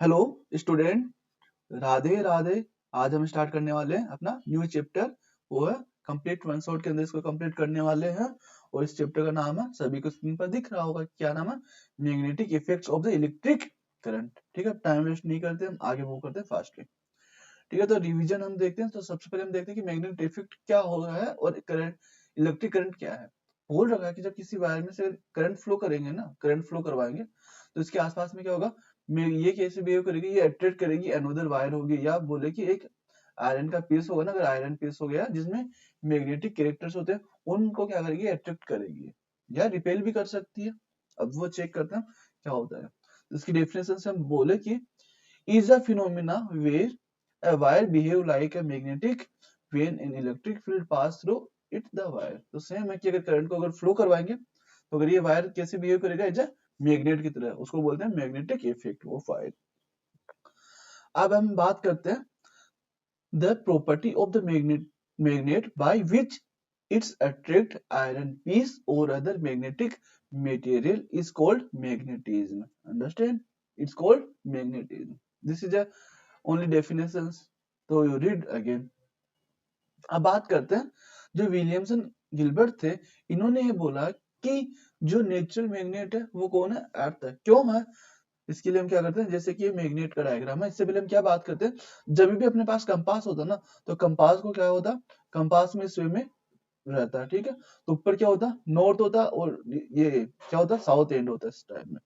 Hello student, Radhe Radhe. आज हम start करने वाले हैं अपना न्यू चैप्टर। वो है कंप्लीट वन शॉट के अंदर इसको कंप्लीट करने वाले हैं। और इस चैप्टर का नाम है, सभी को स्क्रीन पर दिख रहा होगा, क्या नाम है? Magnetic effects of the electric current. ठीक है, टाइम वेस्ट नहीं करते, हम आगे मूव करते हैं फास्टली। ठीक है, तो रिवीजन हम देखते हैं। तो सबसे पहले हम देखते हैं कि मैग्नेटिक इफेक्ट क्या हो रहा है और करंट, इलेक्ट्रिक करंट क्या है। बोल रहा है कि जब किसी वायर में से करंट फ्लो करेंगे ना, करंट फ्लो करवाएंगे, तो इसके आसपास में क्या होगा, ये कैसे बिहेव करेगी, ये अट्रैक्ट करेगी अनदर वायर होगी, या बोले कि एक आयरन का पीस होगा ना, अगर आयरन पीस हो गया जिसमें मैग्नेटिक कैरेक्टर्स होते हैं, उनको क्या करेगी, अट्रैक्ट करेगी या रिपेल भी कर सकती है। अब वो चेक करते हैं क्या होता है। तो इसकी डेफिनेशन से हम बोले कि is a phenomena where a wire behave like a magnetic when an electric field pass through it the wire। तो सेम है कि अगर करंट को अगर फ्लो करवाएंगे तो अगर ये वायर कैसे बिहेव करेगा, एज ए मैग्नेट की तरह, उसको बोलते हैं मैग्नेटिक इफेक्ट ऑफ वायर। अब हम बात करते हैं the property of the magnet by which its attract iron piece or other magnetic material is called magnetism। Understand? It's called magnetism. This is a only definitions, तो you read again। अब बात करते हैं, जो विलियमसन गिलबर्ट थे, इन्होंने ये बोला कि जो नेचुरल मैग्नेट है वो कौन है, अर्थ है। क्यों है? इसके लिए हम क्या करते हैं, जैसे कि ये मैग्नेट का डायग्राम है, इससे पहले हम क्या बात करते हैं, जब भी अपने पास कंपास होता है ना, तो कंपास को क्या होता, कंपास में इस वे में रहता है। ठीक है, तो ऊपर क्या होता, नॉर्थ होता, और ये क्या होता, साउथ एंड होता है इस टाइप में।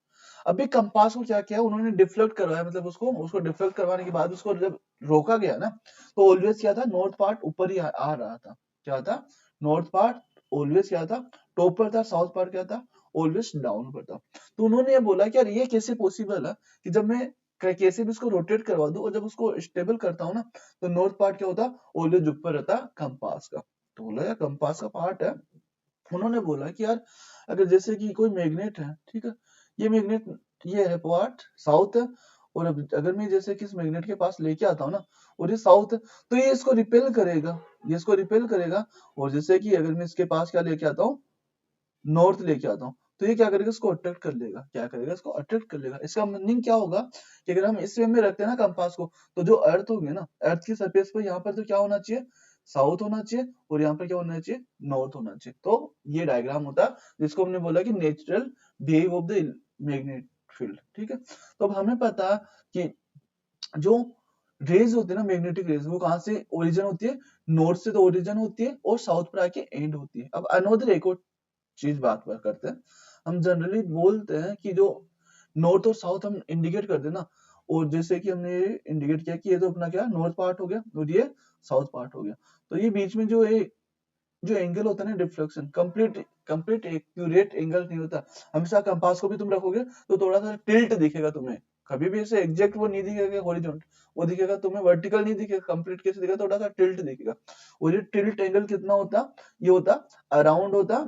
अभी कंपास को क्या किया उन्होंने, डिफ्लेक्ट करवाया, मतलब उसको डिफ्लेक्ट करवाने के बाद उसको जब रोका गया ना, तो ऑलवेज क्या था, नॉर्थ पार्ट ऊपर ही आ रहा था। क्या था, नॉर्थ पार्ट ऑलवेज क्या था, टॉप पर था, साउथ पार्ट क्या था, ऑलवेज डाउन पर था। तो उन्होंने ये बोला कि यार ये कैसे पॉसिबल है कि जब मैं कैसे भी उसको रोटेट करवा दूं और जब उसको स्टेबल करता हूँ ना, तो नॉर्थ पार्ट क्या होता, ऑलवेज ऊपर रहता कंपास का। तो बोला यार कंपास का पार्ट है। उन्होंने बोला कि यार अगर जैसे कि कोई मैग्नेट है, ठीक है, ये मैग्नेट, ये है पार्ट साउथ है, और अब अगर मैं जैसे कि इस मैग्नेट के पास लेके आता हूँ ना, और ये साउथ है, तो ये इसको रिपेल करेगा, ये इसको रिपेल करेगा। और जैसे कि अगर मैं इसके पास क्या लेके आता हूँ, नॉर्थ लेके आता हूँ, तो ये क्या करेगा, इसको अट्रैक्ट कर लेगा। क्या करेगा, इसको अट्रैक्ट कर लेगा। इसका मीनिंग क्या होगा कि अगर हम इस वे में रखते हैं ना कंपास को, तो जो अर्थ होगी ना, अर्थ की सरफेस पर यहाँ पर तो क्या होना चाहिए, साउथ होना चाहिए, और यहाँ पर क्या होना चाहिए, नॉर्थ होना चाहिए। तो ये डायग्राम होता है जिसको हमने बोला कि natural behave of the magnet field. ठीक है, तो अब हमें पता कि जो रेज होती है ना, मैग्नेटिक रेज, वो कहाँ से ओरिजिन होती है, नॉर्थ से तो ओरिजिन होती है और साउथ पर आके एंड होती है। अब अनोदर एक और चीज बात करते हैं, हम जनरली बोलते हैं कि जो नॉर्थ और साउथ हम इंडिकेट करते हैं ना, और जैसे कि हमने इंडिकेट किया कि ये तो अपना क्या, नॉर्थ पार्ट हो गया और ये साउथ पार्ट हो गया, तो ये बीच में जो एंगल होता है ना, डिफ्लेक्शन, कंप्लीट एक्यूरेट एंगल नहीं होता। हमेशा कंपास को भी तुम रखोगे तो थोड़ा सा टिल्ट दिखेगा तुम्हें, कभी भी ऐसे एग्जैक्ट वो नहीं दिखेगा हॉरिजॉन्टल, वो दिखेगा तुम्हें वर्टिकल नहीं दिखेगा, कंप्लीट कैसे दिखेगा, थोड़ा सा टिल्ट दिखेगा। और ये टिल्ट एंगल कितना होता, ये होता अराउंड होता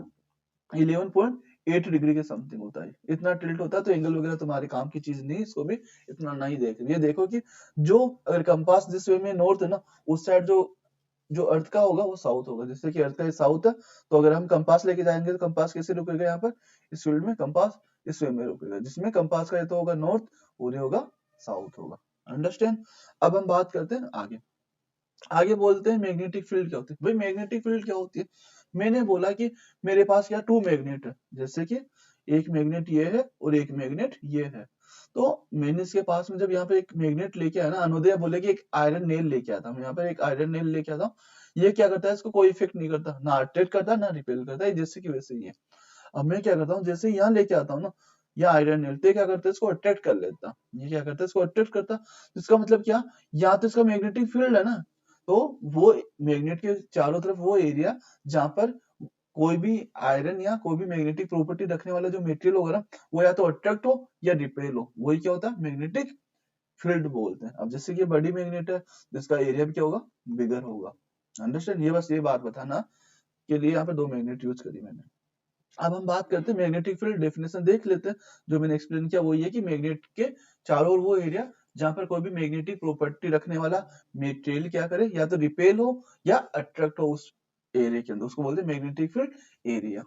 11.8 डिग्री के समथिंग होता है। इतना टिल्ट होता है, तो एंगल वगैरह तुम्हारे काम की चीज नहीं, इसको भी इतना नहीं देख। ये देखो कि जो अगर कंपास जिस वे में नॉर्थ है ना, उस साइड जो जो अर्थ का होगा वो साउथ होगा। जैसे कि अर्थ का साउथ है, तो अगर हम कंपास लेके जाएंगे तो कंपास कैसे रुकेगा, यहाँ पर इस फील्ड में कंपास इस वे में रुकेगा, जिसमें कंपास का ये तो होगा नॉर्थ और ये होगा साउथ होगा। अंडरस्टैंड? अब हम बात करते हैं आगे। आगे बोलते हैं मैग्नेटिक फील्ड क्या होती है। भाई मैग्नेटिक फील्ड क्या होती है, मैंने बोला कि मेरे पास क्या टू मैग्नेट है, जैसे कि एक मैग्नेट ये है और एक मैग्नेट ये है। तो मैंने इसके पास में जब यहाँ पे एक मैग्नेट लेके आया ना, अनुदय बोले कि एक आयरन नेल लेके आता हूँ, यहाँ पर एक आयरन नेल लेके आता हूँ। ये क्या करता है, इसको कोई इफेक्ट नहीं करता, ना अट्रैक्ट करता ना रिपेल करता है, जैसे कि वैसे ही है। अब मैं क्या करता हूँ, जैसे यहाँ लेके आता हूँ ना, या आयरन नेल, तो ये क्या करता है, इसको अट्रैक्ट कर लेता, ये क्या करता है, इसको अट्रैक्ट करता। तो इसका मतलब क्या, यहाँ तो इसका मैग्नेटिक फील्ड है ना, तो वो मैग्नेट के चारों तरफ वो एरिया जहां पर कोई भी आयरन या कोई भी मैग्नेटिक प्रॉपर्टी रखने वाला जो मटेरियल होगा ना, वो या तो अट्रैक्ट हो या रिपेल हो, वही क्या होता है, मैग्नेटिक फील्ड बोलते हैं। अब जैसे कि बड़ी मैग्नेट है, जिसका एरिया भी क्या होगा, बिगर होगा। अंडरस्टैंड? ये बस ये बात बताना के लिए यहाँ पे दो मैग्नेट यूज करी मैंने। अब हम बात करते हैं मैग्नेटिक फील्ड, डेफिनेशन देख लेते हैं। जो मैंने एक्सप्लेन किया वो ये कि मैग्नेट के चारों ओर वो एरिया जहां पर कोई भी मैग्नेटिक प्रॉपर्टी रखने वाला मटेरियल क्या करे, या तो रिपेल हो या अट्रैक्ट हो उस एरिया के अंदर, उसको बोलते हैं मैग्नेटिक फील्ड एरिया।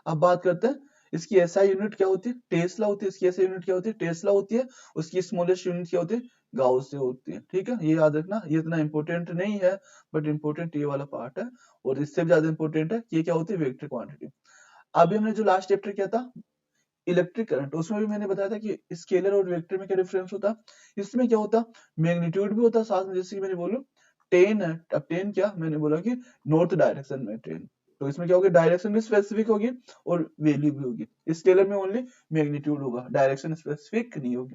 अब बात करते हैं इसकी एसआई यूनिट क्या होती है? टेस्ला होती है। इसकी एसआई यूनिट क्या होती है? टेस्ला होती है। उसकी स्मॉलेस्ट यूनिट क्या होती है? गाउस से होती है। ठीक है, ये याद रखना। ये इतना इंपॉर्टेंट नहीं है, बट इंपॉर्टेंट ये वाला पार्ट है, और इससे भी ज्यादा इंपॉर्टेंट है कि ये क्या होती है? Vector quantity. अभी हमने जो लास्ट चैप्टर किया था इलेक्ट्रिक करंट, उसमें भी मैंने बताया था कि स्केलर और वेक्टर में क्या डिफरेंस होता है। इसमें क्या होता है? मैग्नीट्यूड भी होता है साथ में, जैसे कि मैंने बोलूं टेन है। अब टेन क्या, मैंने बोला कि नॉर्थ डायरेक्शन में टेन, तो इसमें क्या होगी? डायरेक्शन भी स्पेसिफिक होगी और वैल्यू भी होगी। स्केलर में ओनली मैग्नीट्यूड होगा, डायरेक्शन स्पेसिफिक नहीं होगी।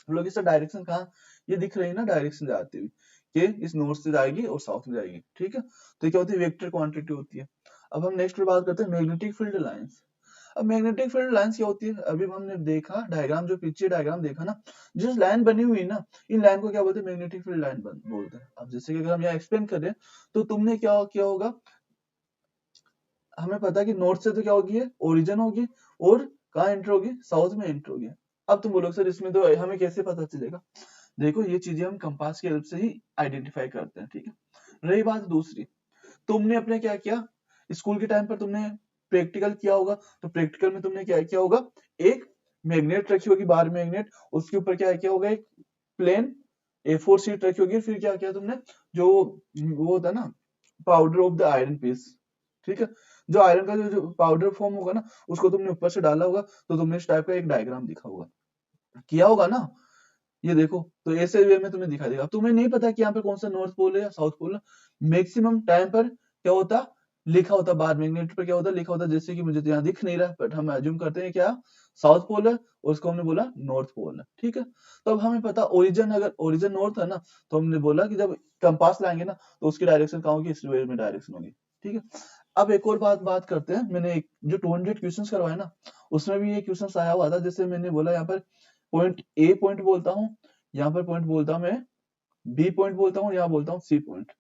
हम लोग इसका डायरेक्शन कहाँ, ये दिख रही है ना डायरेक्शन जाती हुई, कि इस नॉर्थ से जाएगी और साउथ में जाएगी। ठीक है, तो ये क्या होती है? वेक्टर क्वांटिटी होती है। अब हम नेक्स्ट पे बात करते हैं मैग्नेटिक फील्ड लाइंस। अब मैग्नेटिक फील्ड लाइंस क्या होती है? अभी हमने देखा डायग्राम, जो पीछे डायग्राम देखा ना, जिस लाइन बनी हुई ना, इन लाइन को क्या बोलते हैं? मैग्नेटिक फील्ड लाइन बोलते हैं। अब जैसे कि अगर हम यहाँ एक्सप्लेन करें, तो तुमने क्या क्या होगा, हमें पता है कि नॉर्थ से तो क्या होगी? ओरिजिन होगी, और कहाँ एंटर होगी? साउथ में एंटर होगी। अब तुम बोलोगे सर इसमें तो हमें कैसे पता चलेगा? देखो, ये चीजें हम कंपास की हेल्प से ही आइडेंटिफाई करते हैं। ठीक है, रही बात दूसरी, तुमने अपने क्या किया स्कूल के टाइम पर? तुमने प्रैक्टिकल किया होगा, तो प्रैक्टिकल में तुमने क्या किया होगा? एक मैग्नेट रखी होगी, बार मैग्नेट, उसके ऊपर क्या किया होगा? एक प्लेन A4 शीट रखी होगी। फिर क्या किया तुमने? जो वो होता है ना, powder of the iron piece, ठीक है, जो आयरन का जो पाउडर फॉर्म होगा ना, उसको तुमने ऊपर से डाला होगा, तो तुमने इस टाइप का एक डायग्राम दिखा होगा, किया होगा ना। ये देखो, तो ऐसे वे में तुम्हें दिखाई देगा। अब तुम्हें नहीं पता कि यहाँ पे कौन सा नॉर्थ पोल है या साउथ पोल है। मैक्सिमम टाइम पर क्या होता? लिखा होता बार मैग्नेट पर, क्या होता? लिखा होता, जैसे कि मुझे तो यहाँ दिख नहीं रहा, बट हम अज्यूम करते हैं क्या साउथ पोल है, और उसको हमने बोला नॉर्थ पोल है। ठीक है, तो अब हमें पता ओरिजिन, अगर ओरिजिन नॉर्थ है ना, तो हमने बोला कि जब कंपास लाएंगे ना, तो उसकी डायरेक्शन कहाँ होगी? इस वे में डायरेक्शन होगी। ठीक है, अब एक और बात करते हैं। मैंने एक जो 200 क्वेश्चंस करवाए ना, उसमें भी ये क्वेश्चन आया हुआ था। जैसे मैंने बोला यहाँ पर पॉइंट ए पॉइंट बोलता हूँ, यहाँ पर पॉइंट बोलता हूँ मैं, बी पॉइंट बोलता हूँ, यहाँ बोलता हूँ सी पॉइंट।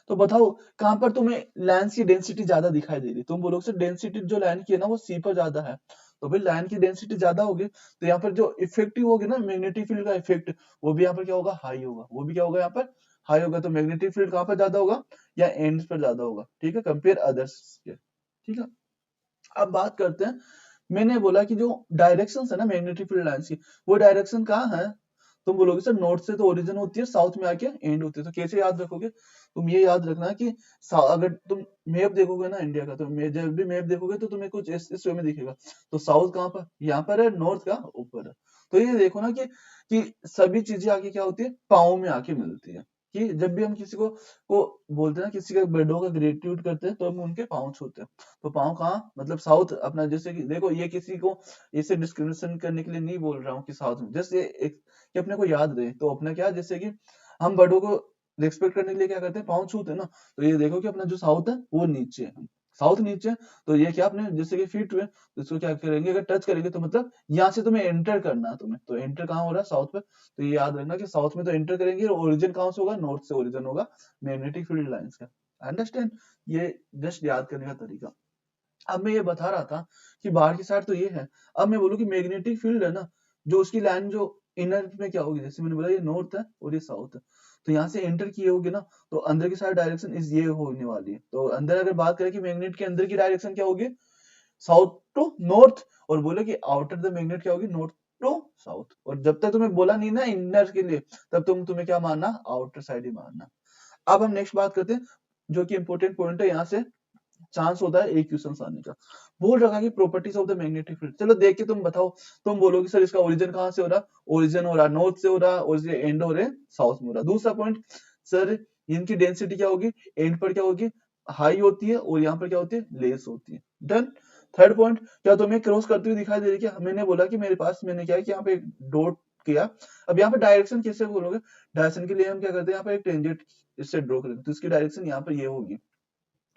तो बताओ कहां पर तुम्हें लाइन की डेंसिटी ज्यादा दिखाई दे रही? तुम बोलोगे सर डेंसिटी जो लाइन की है ना, वो सी पर ज्यादा है। तो भाई लाइन की डेंसिटी ज्यादा होगी, तो यहाँ पर जो इफेक्टिव होगी ना मैग्नेटिक फील्ड का इफेक्ट, वो भी यहाँ पर क्या होगा? हाई होगा। वो भी क्या होगा? यहाँ पर हाई होगा। तो मैग्नेटिक फील्ड कहाँ पर ज्यादा होगा? या एंड पर ज्यादा होगा। ठीक है, कंपेयर अदर्स के। ठीक है, अब बात करते हैं। मैंने बोला कि जो डायरेक्शन है ना मैग्नेटिक फील्ड लाइंस की, वो डायरेक्शन कहाँ है? तुम बोलोगे सर नॉर्थ से तो ओरिजिन होती है, साउथ में आके एंड होती है। तो कैसे याद रखोगे? तुम ये याद रखना कि अगर तुम मैप देखोगे ना इंडिया का, तो जब भी मैप देखोगे तो तुम्हें कुछ इस वे में दिखेगा। तो साउथ कहाँ पर? यहाँ पर है। नॉर्थ का ऊपर है। तो ये देखो ना कि सभी चीजें आके क्या होती है? पाँव में आके मिलती है। कि जब भी हम किसी को बोलते हैं ना, किसी का बर्डों का ग्रेटिट्यूड करते हैं, तो हम उनके पाँव छूते हैं। तो पाँव कहाँ? मतलब साउथ अपना। जैसे कि देखो, ये किसी को इसे डिस्क्रिमिनेशन करने के लिए नहीं बोल रहा हूँ कि साउथ में, जैसे एक कि अपने को याद रहे। तो अपना क्या, जैसे कि हम बड़ों को रिस्पेक्ट करने के लिए क्या करते हैं? पाँव छूते हैं ना। तो ये देखो कि अपना जो साउथ है वो नीचे है, साउथ नीचे है। तो ये क्या, अपने जैसे कि फीट हुए, तो इसको क्या करेंगे? अगर टच करेंगे तो मतलब यहाँ से तुम्हें एंटर करना है तुम्हें, तो एंटर कहाँ हो रहा है? साउथ पे। तो ये याद रखना कि साउथ में तो एंटर करेंगे, और ओरिजिन कहाँ से होगा? नॉर्थ से ओरिजिन होगा मैग्नेटिक फील्ड लाइंस का। अंडरस्टैंड? ये जस्ट याद करने का तरीका। अब मैं ये बता रहा था कि बाहर की साइड तो ये है। अब मैं बोलूँ कि मैग्नेटिक फील्ड है ना, जो उसकी लाइन जो इनर में क्या होगी? जैसे मैंने बोला ये नॉर्थ है और ये साउथ है, तो यहाँ से एंटर किए होगे ना, तो अंदर की साइड डायरेक्शन इस ये होने वाली है। तो अंदर अगर बात करें कि मैग्नेट के अंदर की डायरेक्शन क्या होगी? South to north. और बोले कि आउटर द मैग्नेट क्या होगी? North to south. और जब तक तुम्हें बोला नहीं ना इनर के लिए, तब तुम्हें क्या मानना? आउटर साइड ही मानना। अब हम नेक्स्ट बात करते हैं, जो कि इंपॉर्टेंट पॉइंट है, यहाँ से चांस होता है एक क्वेश्चन आने का। बोल रखा कि properties of the magnetic field. चलो देख के तुम बताओ। तुम बोलोगे सर इसका ओरिजिन कहाँ से हो रहा? ओरिजिन हो रहा नॉर्थ से हो रहा, और ये एंड हो रहे साउथ में हो रहा। दूसरा पॉइंट, सर इनकी डेंसिटी क्या होगी? एंड पर क्या होगी? हाई होती है, और यहाँ पर क्या होती है? लेस होती है। डन। थर्ड पॉइंट, क्या तुम्हें क्रॉस करती हुई दिखाई दे रही है? क्या मैंने बोला कि मेरे पास, मैंने क्या है कि यहाँ पे एक डॉट किया। अब यहाँ पे डायरेक्शन कैसे बोलोगे? डायरेक्शन के लिए हम क्या करते हैं? यहाँ पे एक टेंजेंट इससे ड्रॉ करेंगे, तो इसकी डायरेक्शन यहाँ पर ये होगी।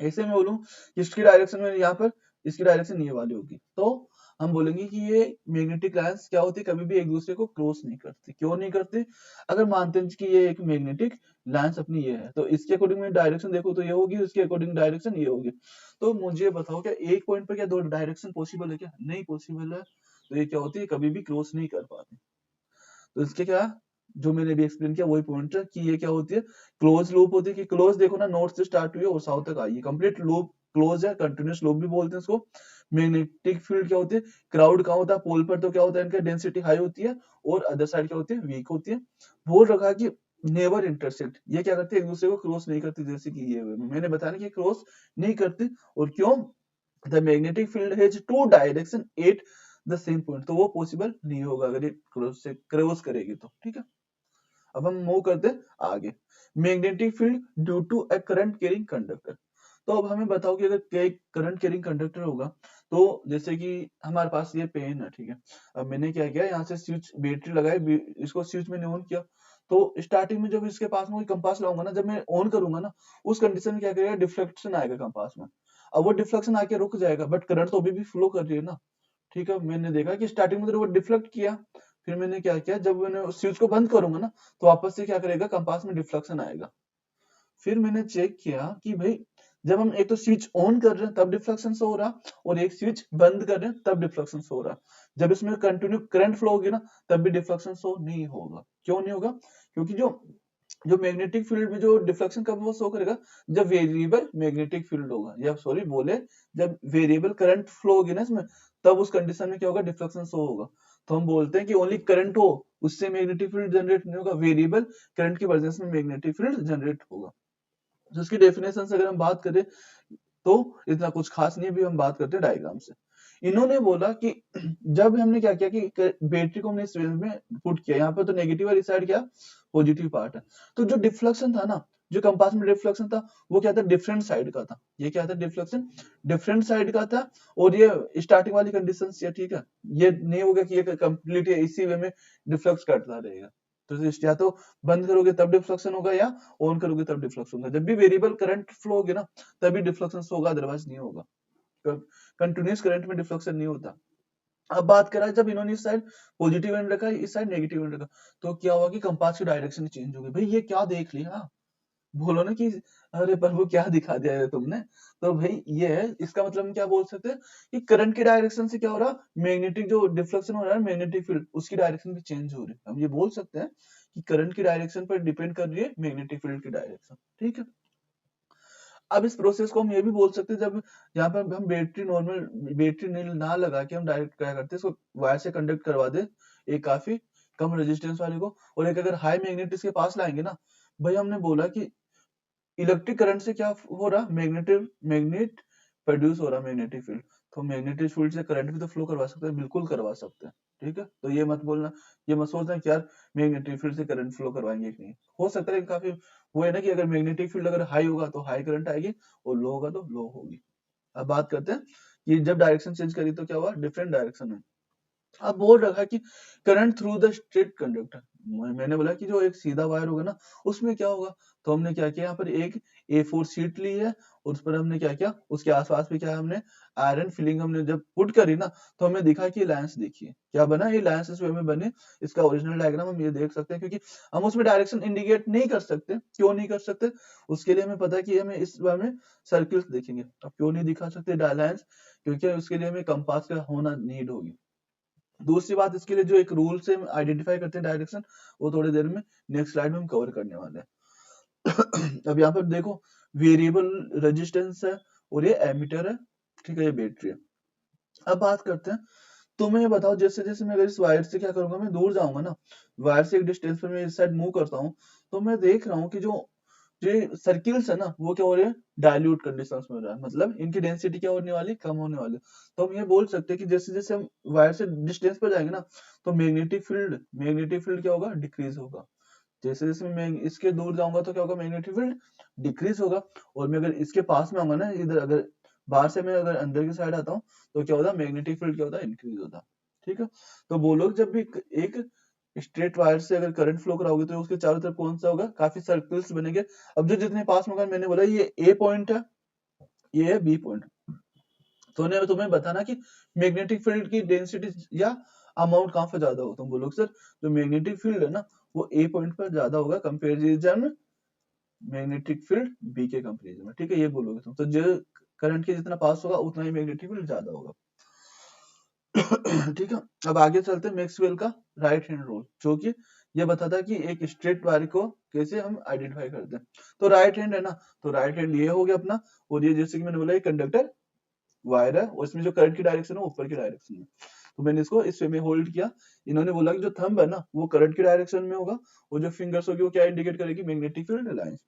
ऐसे में बोलूं कि इसकी डायरेक्शन में यहाँ पर, इसकी डायरेक्शन ये वाली होगी। तो हम बोलेंगे कि ये मैग्नेटिक लाइंस क्या होती है? कभी भी एक दूसरे को क्रॉस नहीं करती। क्यों नहीं करती? अगर मानते हैं कि ये एक मैग्नेटिक लाइंस अपनी ये है, तो इसके अकॉर्डिंग में डायरेक्शन देखो तो ये होगी, इसके अकॉर्डिंग डायरेक्शन ये होगी। तो मुझे बताओ, क्या एक पॉइंट पर क्या दो डायरेक्शन पॉसिबल है? क्या नहीं पॉसिबल है? तो ये क्या होती है? कभी भी क्रॉस नहीं कर पाती। तो इसके क्या, जो मैंने भी एक्सप्लेन किया वही पॉइंट है कि ये क्या होती है? क्लोज लूप होती है। कि क्लोज देखो ना, नॉर्थ से स्टार्ट हुई है और साउथ तक आई है, कंप्लीट लूप क्लोज है, कंटिन्यूस लूप भी बोलते हैं इसको। मैग्नेटिक फील्ड क्या होती है, क्राउड कहाँ होता है, पोल पर तो क्या होता है, इनका डेंसिटी हाई होती है और अदर साइड क्या होती है, वीक होती है। बोल रखा कि नेवर इंटरसेक्ट, ये क्या करते हैं, एक दूसरे को क्रॉस नहीं करती, जैसे कि ये मैंने बताया ना कि क्रॉस नहीं करती। और क्यों, the magnetic field has two direction at the same point, तो वो पॉसिबल नहीं होगा अगर ये क्रॉस करेगी तो। ठीक है, अब हम मूव करते हैं आगे। Magnetic field due to a current carrying conductor. तो अब हमें बताओ कि अगर करंट कैरिंग कंडक्टर होगा, तो जैसे कि हमारे पास ये पेन है, ठीक है, अब मैंने क्या किया, यहाँ से स्विच बैटरी लगाई, इसको स्विच मैंने ऑन किया, तो स्टार्टिंग में जब इसके पास में कोई कंपास लाऊंगा ना, जब मैं ऑन करूंगा ना, उस कंडीशन में क्या करेगा, डिफ्लेक्शन आएगा कंपास में। अब वो डिफ्लेक्शन आके रुक जाएगा, बट करंट तो अभी भी फ्लो कर रही है ना। ठीक है, मैंने देखा कि स्टार्टिंग में तो वो डिफ्लेक्ट किया, फिर मैंने क्या किया, जब मैंने उस स्विच को बंद करूंगा ना, तो वापस से क्या करेगा, कंपास में डिफ्लेक्शन आएगा। फिर मैंने चेक किया कि भाई जब हम एक तो स्विच ऑन कर रहे हैं तब डिफ्लेक्शन शो हो रहा, और एक स्विच बंद कर रहे हैं तब डिफ्लेक्शन शो हो रहा। जब इसमें कंटिन्यू करंट फ्लो होगी ना, तब भी डिफ्लेक्शन शो नहीं होगा। क्यों नहीं होगा, क्योंकि जो जो मैग्नेटिक फील्ड में जो डिफ्लेक्शन कब वो शो करेगा, जब वेरिएबल मैग्नेटिक फील्ड होगा, या सॉरी बोले, जब वेरिएबल करंट फ्लो होगी ना इसमें, तब उस कंडीशन में क्या होगा, डिफ्लेक्शन शो होगा। तो हम बोलते हैं कि ओनली करंट हो, उससे मैग्नेटिक फील्ड जनरेट नहीं होगा, वेरिएबल करंट की वजह से मैग्नेटिक फील्ड जनरेट होगा। तो इसकी डेफिनेशन से अगर हम बात करें तो इतना कुछ खास नहीं, भी हम बात करते हैं डायग्राम से। इन्होंने बोला कि जब हमने क्या किया कि बैटरी को हमने इस वे में पुट किया, यहाँ पे तो नेगेटिव वाली साइड क्या, पॉजिटिव पार्ट है, तो जो डिफ्लेक्शन था ना, जो कंपास में डिफ्लेक्शन था, वो क्या था, डिफरेंट साइड का था। ये क्या था, डिफ्लेक्शन डिफरेंट साइड का था। और ये स्टार्टिंग वाली कंडीशन ये, ठीक है, ये नहीं होगा कि ये कंप्लीट इसी वे में डिफ्लेक्ट करता रहेगा। तो या तो बंद करोगे तब डिफ्लेक्शन होगा, या ऑन करोगे तब डिफ्लेक्शन होगा। जब भी वेरिएबल करंट फ्लो होगी ना, तभी डिफ्लेक्शन होगा, अदरवाइज नहीं होगा। कंटिन्यूस करंट में डिफ्लेक्शन नहीं होता। अब बात करा, जब इन्होंने इस साइड पॉजिटिव एंड रखा, इस साइड नेगेटिव एंड रखा, तो क्या हुआ कि कंपास की डायरेक्शन चेंज हो गई। भाई ये क्या देख लिया, बोलो ना कि अरे प्रभु क्या दिखा दिया है तुमने। तो भाई ये है, इसका मतलब हम क्या बोल सकते हैं कि करंट की डायरेक्शन से क्या हो रहा, मैग्नेटिक जो डिफ्लेक्शन हो रहा है, मैग्नेटिक फील्ड उसकी डायरेक्शन भी चेंज हो रही है। हम ये बोल सकते हैं कि करंट की डायरेक्शन पर डिपेंड कर रही है मैग्नेटिक फील्ड की डायरेक्शन। ठीक है, अब इस प्रोसेस को हम ये भी बोल सकते हैं, जब यहाँ पर हम बैटरी नॉर्मल बैटरी ना लगा के हम डायरेक्ट क्या करते हैं, इसको वायर से कंडक्ट करवा दे, एक काफी कम रेजिस्टेंस वाले को, और एक अगर हाई मैग्नेट इसके पास लाएंगे ना, भाई हमने बोला कि इलेक्ट्रिक करंट से क्या हो रहा, मैग्नेट प्रोड्यूस हो रहा, मैग्नेटिक फील्ड। तो मैग्नेटिक फील्ड से करंट भी तो फ्लो करवा सकते हैं, बिल्कुल करवा सकते हैं। ठीक है, तो ये मत बोलना, ये मत सोचना कि यार मैग्नेटिक फील्ड से करंट फ्लो करवाएंगे कि नहीं, हो सकता है काफी। वो है ना कि अगर मैग्नेटिक फील्ड अगर हाई होगा तो हाई करंट आएगी, और लो होगा तो लो होगी। अब बात करते हैं कि जब डायरेक्शन चेंज करी तो क्या हुआ, डिफरेंट डायरेक्शन में। अब बोल रखा कि current through the straight conductor, मैंने बोला कि जो एक सीधा वायर होगा ना, उसमें क्या होगा। तो हमने क्या किया, यहाँ पर एक A4 शीट ली है, और उस पर हमने क्या किया, उसके आसपास भी क्या है, हमने आयरन फिलिंग हमने जब पुट करी ना, तो हमें दिखा कि लाइंस देखिए क्या बना, ये लाइंस इस वे में बने। इसका ओरिजिनल डायग्राम हम ये देख सकते हैं, क्योंकि हम उसमें डायरेक्शन इंडिकेट नहीं कर सकते। क्यों नहीं कर सकते, उसके लिए हमें पता है कि हमें इस बार में सर्किल्स देखेंगे। अब क्यों नहीं दिखा सकते लाइंस, क्योंकि उसके लिए हमें कंपास का होना नीड होगी। दूसरी बात, इसके लिए जो एक रूल से आइडेंटिफाई करते हैं डायरेक्शन, वो थोड़ी देर में नेक्स्ट स्लाइड में हम कवर करने वाले हैं। अब यहाँ पर देखो, वेरिएबल रेजिस्टेंस है, और ये एमीटर है, ठीक है, ये बैटरी है। अब बात करते हैं, तो मैं ये बताओ, जैसे जैसे मैं अगर इस वायर से क्या करूंगा, मैं दूर जाऊंगा ना, वायर से एक डिस्टेंस पर मैं इस साइड मूव करता हूँ, तो मैं देख रहा हूँ कि जो जो सर्किल्स है ना, वो क्या हो रहे हैं, डाइल्यूट कंडीशंस में हो रहा है, मतलब इनकी डेंसिटी क्या होने वाली, कम होने वाली। तो हम ये बोल सकते हैं कि जैसे जैसे हम वायर से डिस्टेंस पर जाएंगे ना, तो मैग्नेटिक फील्ड क्या होगा, डिक्रीज होगा। जैसे जैसे मैं इसके दूर जाऊंगा तो क्या होगा, मैग्नेटिक फील्ड डिक्रीज होगा। और मैं अगर इसके पास में आऊंगा ना, इधर अगर बाहर से मैं अगर अंदर की साइड आता हूँ, तो क्या होता है, मैग्नेटिक फील्ड क्या होता है, इंक्रीज होता है। ठीक है, तो बोलो जब भी एक स्ट्रेट वायर से अगर करंट फ्लो कराओगे, तो उसके चारों तरफ कौन सा होगा, काफी सर्कल्स बनेंगे। अब जो जितने पास में होगा, मैंने बोला ये ए पॉइंट है, ये है बी पॉइंट। तो तुम्हें बताना कि मैग्नेटिक फील्ड की डेंसिटी या अमाउंट कहाँ पे ज्यादा हो। तुम बोलोगे सर जो मैग्नेटिक फील्ड है ना, वो ए पॉइंट पर ज्यादा होगा कंपेरिजन मैग्नेटिक फील्ड बी के कंपेरिजन में। ठीक है, ये बोलोगे तुम, तो जो करंट के जितना पास होगा उतना ही मैग्नेटिक फील्ड ज्यादा होगा। ठीक है, अब आगे चलते हैं मैक्सवेल का राइट हैंड रूल, जो कि ये बताता है कि एक स्ट्रेट वायर को कैसे हम आइडेंटिफाई करते हैं। तो राइट हैंड है ना, तो राइट हैंड ये हो गया अपना, और ये जैसे कि मैंने बोला, ये कंडक्टर वायर है और इसमें जो करंट की डायरेक्शन है वो ऊपर की डायरेक्शन में, तो मैंने इसको इस वे में होल्ड किया। इन्होंने बोला कि जो थंब है ना वो करंट की डायरेक्शन में होगा और जो फिंगर्स होगी वो क्या इंडिकेट करेगी, मैग्नेटिक फील्ड लाइंस।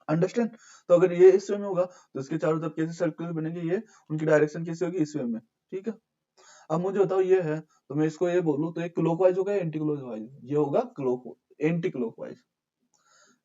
अंडरस्टैंड? तो अगर ये इस वे में होगा तो इसके चारों तरफ कैसे सर्कल बनेंगे, ये उनकी डायरेक्शन कैसे होगी, इस वे में। ठीक है, अब मुझे बताओ ये है तो मैं इसको ये बोलूं तो ये क्लॉकवाइज होगा या एंटी क्लॉकवाइज, ये होगा क्लॉक एंटी क्लॉकवाइज।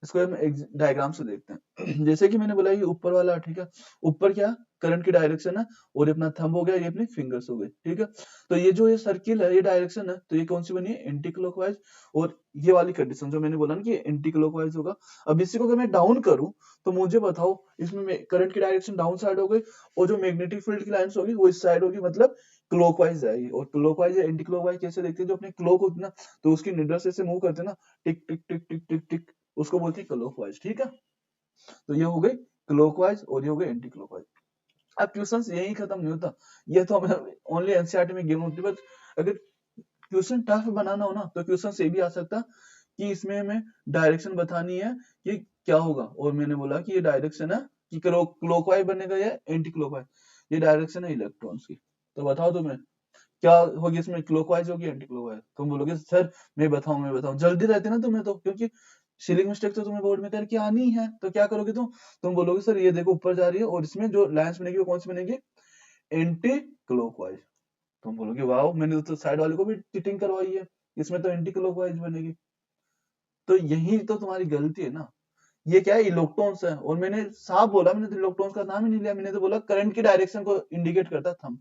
इसको हम डायग्राम से देखते हैं। जैसे कि मैंने बोला ये ऊपर वाला, ठीक है, ऊपर क्या करंट की डायरेक्शन है और ये अपना थंब हो गया, ये अपनी फिंगर्स हो गए। ठीक है, तो ये जो ये सर्किल है ये डायरेक्शन है, तो ये कौन सी बनी है, एंटी क्लॉकवाइज। और ये वाली कंडीशन जो मैंने बोला ना कि एंटी क्लॉकवाइज होगा। अब इसी को अगर मैं डाउन करूं तो मुझे बताओ इसमें करंट की डायरेक्शन डाउन साइड हो गई और जो मैग्नेटिक फील्ड की लाइंस होगी वो इस साइड होगी, मतलब क्लॉकवाइज आएगी। और क्लॉकवाइज या एंटी क्लॉकवाइज कैसे देखते हैं, जो अपने क्लॉक होती है ना तो उसकी निडल से मूव करते हैं ना, टिक टिक टिक टिक टिक टिक, उसको बोलते हैं क्लॉकवाइज। ठीक है, तो ये हो गई क्लॉकवाइज और ये हो गई एंटी क्लॉकवाइज। अब क्वेश्चंस यही खत्म नहीं होता, ये तो हमें ओनली एनसीईआरटी में गिवन होती है, बट अगर क्वेश्चन टफ बनाना हो ना तो क्वेश्चन ये भी आ सकता कि इसमें हमें डायरेक्शन बतानी है कि क्या होगा, और मैंने बोला कि ये डायरेक्शन है कि क्लॉकवाइज बनेगा या एंटी क्लॉकवाइज, ये डायरेक्शन है इलेक्ट्रॉन्स की। तो बताओ तुम्हें क्या होगी इसमें, क्लॉकवाइज होगी एंटी क्लॉकवाइज? तुम बोलोगे सर मैं बताऊं, जल्दी रहते ना तुम्हें तो, क्योंकि सीलिंग मिस्टेक तो तुम्हें बोर्ड में करके आनी है, तो क्या करोगे तुम बोलोगे सर ये देखो ऊपर जा रही है और इसमें जो लाइंस बनेगी वो कौन सी बनेगी, एंटी क्लॉकवाइज। तुम बोलोगे वाह मैंने तो साइड वाले को भी चीटिंग करवाई है, इसमें तो एंटी क्लॉकवाइज बनेगी। तो यही तो तुम्हारी गलती है ना, ये क्या है, इलेक्ट्रॉन्स है, और मैंने साफ बोला, मैंने तो इलेक्ट्रॉन्स का नाम ही नहीं लिया, मैंने तो बोला करंट की डायरेक्शन को इंडिकेट करता था।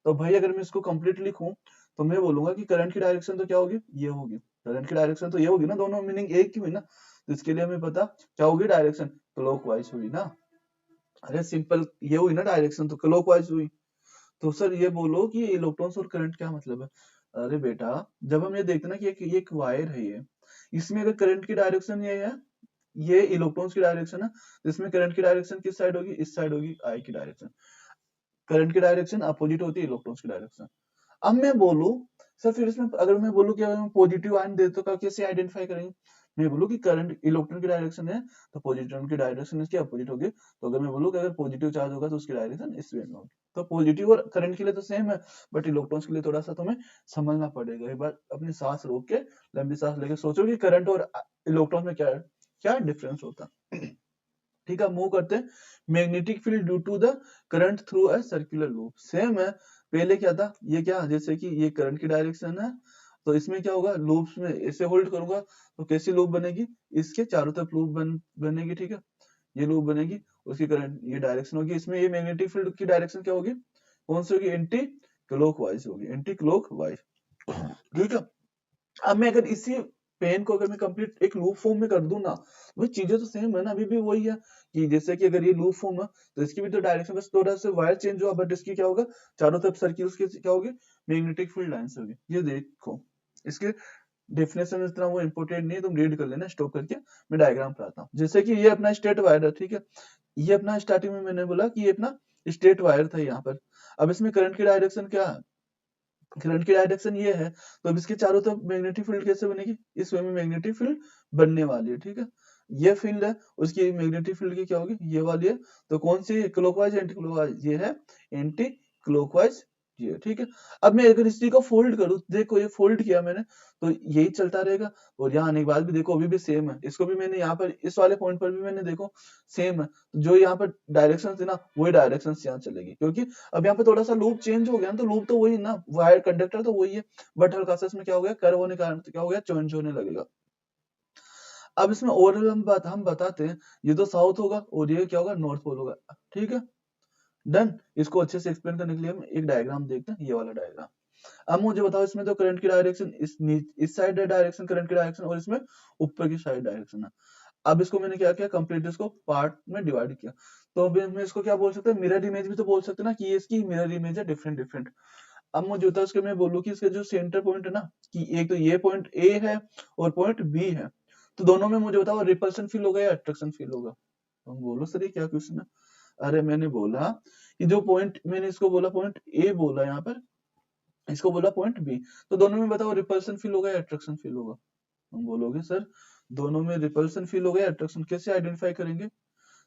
तो भाई अगर मैं इसको कंप्लीट लिखूं तो मैं बोलूंगा कि करंट की डायरेक्शन तो क्या होगी, ये होगी, करंट की डायरेक्शन तो ये होगी ना, दोनों मीनिंग एक ही हुई ना, तो इसके लिए हमें पता क्या होगी डायरेक्शन, क्लॉकवाइज हुई ना। अरे सिंपल ये हुई ना डायरेक्शन, तो क्लॉकवाइज हुई। तो सर ये बोलो कि इलेक्ट्रॉन्स और करंट क्या मतलब है। अरे बेटा जब हम ये देखते हैं ना कि एक वायर है ये, इसमें अगर करंट की डायरेक्शन ये है, ये इलेक्ट्रॉन्स की डायरेक्शन है, तो इसमें करंट की डायरेक्शन किस साइड होगी, इस साइड होगी, आई की डायरेक्शन। करंट की डायरेक्शन अपोजिट होती है इलेक्ट्रॉन्स की डायरेक्शन। अब मैं बोलूं सर फिर इसमें अगर मैं बोलूं कि अगर पॉजिटिव आयन दे तो कैसे आइडेंटिफाई करेंगे, मैं बोलूं कि करंट इलेक्ट्रॉन की डायरेक्शन है तो पॉजिट्रॉन की डायरेक्शन इसकी अपोजिट होगी। तो अगर मैं बोलूं कि अगर पॉजिटिव चार्ज होगा तो उसकी डायरेक्शन इस वे में होगी। तो पॉजिटिव और करंट के लिए तो सेम है, बट इलेक्ट्रॉन्स के लिए थोड़ा सा तुम्हें समझना पड़ेगा। एक बार अपनी सांस रोक के लंबी सांस लेके सोचो कि करंट और इलेक्ट्रॉन में क्या क्या डिफरेंस होता है। ठीक है, मूव करते हैं। Magnetic field due to the current through a circular loop, same है। पहले क्या था, ये क्या जैसे कि ये करंट की डायरेक्शन है, तो इसमें क्या होगा, लूप्स में ऐसे होल्ड करूंगा तो कैसी लूप बनेगी, इसके चारों तरफ लूप बनेगी। ठीक है, ये लूप बनेगी, उसकी करंट ये डायरेक्शन होगी, इसमें ये मैग्नेटिक फील्ड की डायरेक्शन क्या होगी, कौन सी होगी, एंटी क्लॉकवाइज होगी, एंटी क्लॉकवाइज। ठीक है, अब मैं अगर इसी पेन को अगर मैं कंप्लीट एक लूप फॉर्म में कर दूं ना, वो चीजें तो सेम है ना, अभी भी वही है कि जैसे कि अगर ये लूप फॉर्म है तो इसकी भी तो डायरेक्शन बस थोड़ा सा वायर चेंज हुआ, बट इसकी क्या होगा, चारों तरफ सर्किल्स की क्या होगी, मैग्नेटिक फील्ड लाइंस होगी। ये देखो इसके डेफिनेशन इतना वो इंपोर्टेंट नहीं है, तुम रीड कर लेना स्टॉप करके, मैं डायग्राम पर आता हूँ। जैसे कि ये अपना स्टेट वायर है, ठीक है, ये अपना स्टार्टिंग में मैंने बोला कि ये अपना स्टेट वायर था यहाँ पर। अब इसमें करंट की डायरेक्शन क्या है, करंट की डायरेक्शन ये है, तो अब इसके चारों तरफ मैग्नेटिक फील्ड कैसे बनेगी, इस वे में मैग्नेटिक फील्ड बनने वाली है। ठीक है, ये फील्ड है, उसकी मैग्नेटिक फील्ड की क्या होगी, ये वाली है। तो कौन सी क्लॉकवाइज एंटी क्लॉकवाइज, ये है एंटी क्लॉकवाइज, ये। ठीक है, अब मैं अगर इसी को फोल्ड करूं, देखो ये फोल्ड किया मैंने तो यही चलता रहेगा, और यहाँ आने के बाद भी देखो अभी भी सेम है, इसको भी मैंने यहाँ पर इस वाले पॉइंट पर भी मैंने देखो सेम है, तो जो यहाँ पर डायरेक्शन थी ना वही डायरेक्शन यहाँ चलेगी, क्योंकि अब यहाँ पे थोड़ा सा लूप चेंज हो गया ना, तो लूप तो वही ना, वायर कंडक्टर तो वही है, बट हल्का सा इसमें क्या हो गया, कर्व होने के कारण क्या हो गया, चेंज होने लगेगा। अब इसमें ओवरऑल हम बताते हैं, ये तो साउथ होगा और ये क्या होगा, नॉर्थ पोल होगा। ठीक है, डन। इसको अच्छे से एक्सप्लेन करने के लिए हम एक डायग्राम देखते हैं, ये वाला डायग्राम। अब मुझे बताओ इसमें तो करंट की डायरेक्शन इस साइड है डायरेक्शन करंट की डायरेक्शन, और इसमें ऊपर की साइड डायरेक्शन है। अब इसको मैंने क्या किया, कंप्लीट इसको पार्ट में डिवाइड किया। तो अभी हम इसको क्या बोल सकते हैं, मिरर इमेज भी तो बोल सकते हैं ना, कि ये इसकी मिरर इमेज है, डिफरेंट डिफरेंट। अब मुझे होता है उसके मैं बोलूँ कि इसका जो सेंटर पॉइंट है ना, कि एक तो ये पॉइंट ए है और पॉइंट बी है, तो दोनों में मुझे बताओ रिपल्सन फील होगा या अट्रैक्शन फील होगा। तुम बोलो सर ये क्या क्वेश्चन है। अरे मैंने बोला कि जो पॉइंट मैंने इसको बोला पॉइंट ए बोला यहाँ पर, इसको बोला पॉइंट बी, तो दोनों में बताओ रिपल्सन फील होगा या अट्रैक्शन फील होगा। हम बोलोगे सर दोनों में रिपल्सन फील होगा या अट्रैक्शन, कैसे आइडेंटिफाई करेंगे,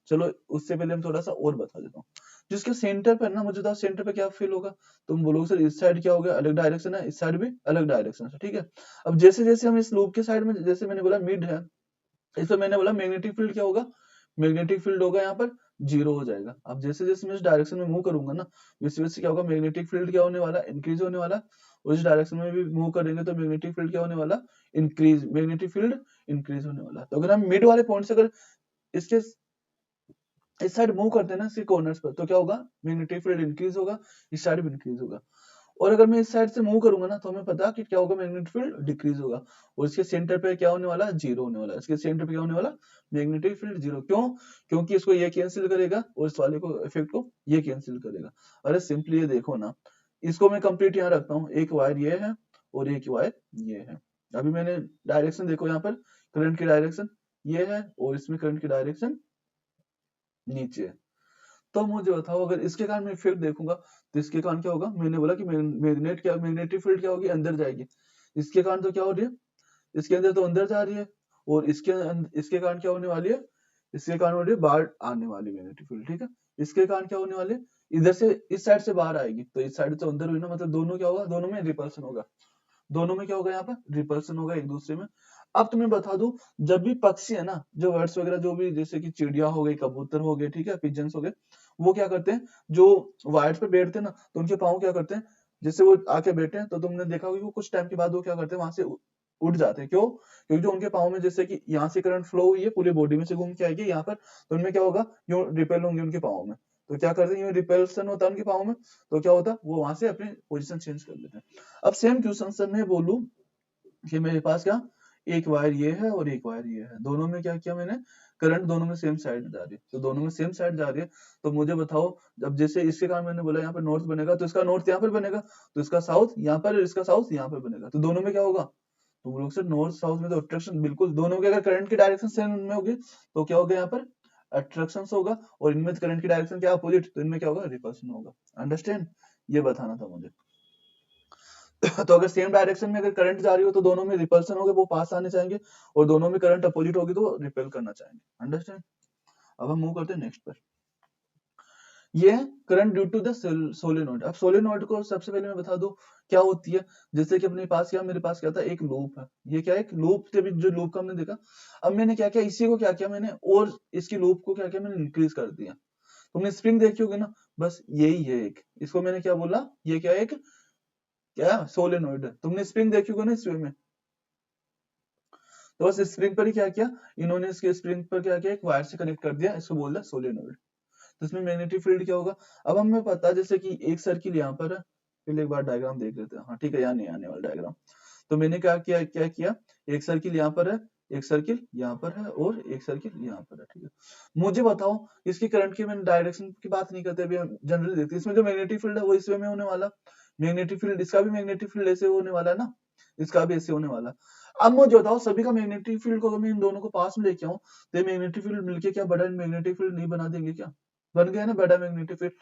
चलो उससे पहले हम थोड़ा सा और बता देता हूँ। जिसके सेंटर पर ना, मुझे बताओ सेंटर पे क्या फील होगा। तुम बोलोगे सर इस साइड क्या हो गया, अलग डायरेक्शन है, इस साइड भी अलग डायरेक्शन है, ठीक है। अब जैसे जैसे हम इस लूप के साइड में, जैसे मैंने बोला मिड है, इसमें मैंने बोला मैग्नेटिक फील्ड क्या होगा, मैग्नेटिक फील्ड होगा यहाँ पर 0 हो जाएगा। अब जैसे जैसे मैं इस डायरेक्शन में मूव करूंगा ना, वैसे वैसे क्या होगा, मैग्नेटिक फील्ड क्या होने वाला, इंक्रीज होने वाला। और इस डायरेक्शन में भी मूव करेंगे तो मैग्नेटिक फील्ड क्या होने वाला, इंक्रीज, मैग्नेटिक फील्ड इंक्रीज होने वाला। तो अगर हम मिड वाले पॉइंट से अगर इसके इस साइड मूव करते हैं ना, इसके कॉर्नर्स पर, तो क्या होगा, मैग्नेटिक फील्ड इंक्रीज होगा, इस साइड भी इंक्रीज होगा। और अगर मैं इस साइड से मूव करूंगा ना, तो हमें पता कि क्या होगा, मैग्नेटिक फील्ड डिक्रीज होगा। और इसके सेंटर पे क्या होने वाला, 0 होने वाला। इसके सेंटर पे क्या होने वाला, मैग्नेटिक फील्ड 0। क्यों, क्योंकि इसको ये कैंसिल करेगा और इस वाले को, इफेक्ट को ये कैंसिल करेगा। अरे सिंपली ये देखो ना, इसको मैं कंप्लीट यहाँ रखता हूँ, एक वायर ये है और एक वायर ये है। अभी मैंने डायरेक्शन देखो, यहाँ पर करंट की डायरेक्शन ये है और इसमें करंट की डायरेक्शन नीचे है। तो मुझे बताओ, अगर इसके कारण मैं इफेक्ट देखूंगा तो इसके कारण क्या होगा, मैंने बोला कि मैग्नेटिक फील्ड क्या होगी, अंदर जाएगी। इसके कारण तो क्या हो रही है, इसके अंदर तो अंदर जा रही है। और इसके कारण क्या होने वाली है, इसके कारण हो रही है बाहर आने वाली मैग्नेटिक फील्ड, ठीक है। इसके कारण क्या होने वाले, इधर से इस साइड से बाहर आएगी, तो इस साइड से अंदर हुई ना, मतलब दोनों क्या होगा, दोनों में रिपल्सन होगा। दोनों में क्या होगा, यहाँ पर रिपल्सन होगा एक दूसरे में। अब तुम्हें बता दूं, जब भी पक्षी है ना, जो बर्ड्स वगैरह, जो भी जैसे कि चिड़िया हो गई, कबूतर हो गए, ठीक है, पिजन्स हो गए, वो क्या करते हैं, जो वायर पे बैठते हैं ना, तो उनके पाँव क्या करते हैं, जैसे वो आके बैठे हैं, तो तुमने देखा होगा कि वो कुछ टाइम के बाद वो क्या करते हैं, वहां से उठ जाते हैं। क्यों, क्योंकि जो उनके पाँव में जैसे कि यहाँ से करंट फ्लो हुई है, पूरी बॉडी में से घूम के आएगी यहाँ पर, तो उनमें क्या होगा, यूं रिपेल होंगे उनके पाँव में। तो क्या करते हैं, यूं रिपल्सन होता है उनके पाँव में, तो क्या होता है, वो वहां से अपनी पोजीशन चेंज कर लेते हैं। अब सेम क्वेश्चन से मैं बोलूं कि मेरे पास क्या, एक वायर ये है और एक वायर ये है, दोनों में क्या किया मैंने, करंट दोनों में सेम साइड जा रही है, तो दोनों में सेम साइड जा रही है। तो मुझे बताओ, जब जैसे इसके कारण मैंने बोला यहाँ पर नॉर्थ बनेगा, तो इसका नॉर्थ यहाँ पर बनेगा, तो इसका साउथ यहाँ पर, इसका साउथ यहाँ पर बनेगा, तो दोनों में क्या होगा, तो वो लोग से नॉर्थ साउथ में तो अट्रैक्शन बिल्कुल, दोनों के अगर करंट की डायरेक्शन सेम में होगी, तो क्या होगा, यहाँ पर अट्रैक्शन होगा। और इनमें करंट की डायरेक्शन क्या अपोजिट, तो इनमें क्या होगा, रिपल्शन होगा। अंडरस्टैंड, ये बताना था मुझे। तो अगर सेम डायरेक्शन में अगर करंट जा रही हो, तो दोनों में रिपल्सन होगा, वो पास आने चाहेंगे। और दोनों में करंट अपोजिट होगी, तो रिपेल करना चाहेंगे। अंडरस्टैंड। अब हम मूव करते हैं नेक्स्ट पर। ये है current due to the solenoid. अब सोलेनोइड को सबसे पहले मैं बता दूं क्या होती है। जैसे कि अपने पास क्या, मेरे पास क्या था, एक लूप है। ये क्या है, एक लूप के बीच जो लूप का हमने देखा। अब मैंने क्या किया, इसी को क्या किया मैंने, और इसकी लूप को क्या किया मैंने, इंक्रीज कर दिया। तुमने स्प्रिंग देखी होगी ना, बस यही है एक, इसको मैंने क्या बोला, ये क्या है, एक क्या सोलेनोइड है। तुमने स्प्रिंग देखी होगी ना इस वे में, तो बस स्प्रिंग पर ही क्या किया इन्होंने, इसके स्प्रिंग पर क्या किया, एक वायर से कनेक्ट कर दिया, इसको बोल दिया सोलेनोइड। तो इसमें मैग्नेटिक फील्ड क्या होगा। अब हमें पता है जैसे कि एक सर्किल यहाँ पर है, पहले एक बार डायग्राम देख लेते हैं। हाँ ठीक है, यहाँ नहीं आने वाला डायग्राम। तो मैंने क्या किया, एक सर्किल यहाँ पर है, एक सर्किल यहाँ पर है और एक सर्किल यहाँ पर है, ठीक है। मुझे बताओ इसकी करंट की, मैंने डायरेक्शन की बात नहीं करते, अभी हम जनरली देखते हैं। इसमें जो मैग्नेटिक फील्ड है वो इस वे में होने वाला, मैग्नेटिक फील्ड, इसका भी मैग्नेटिक फील्ड ऐसे होने वाला है ना, इसका भी ऐसे होने वाला। अब मुझे बताओ सभी का मैग्नेटिक फील्ड को अगर मैं इन दोनों को पास में लेके आऊं, तो मैग्नेटिक फील्ड मिलके क्या बड़ा मैग्नेटिक फील्ड नहीं बना देंगे क्या, बन गया ना बड़ा मैग्नेटिक फील्ड।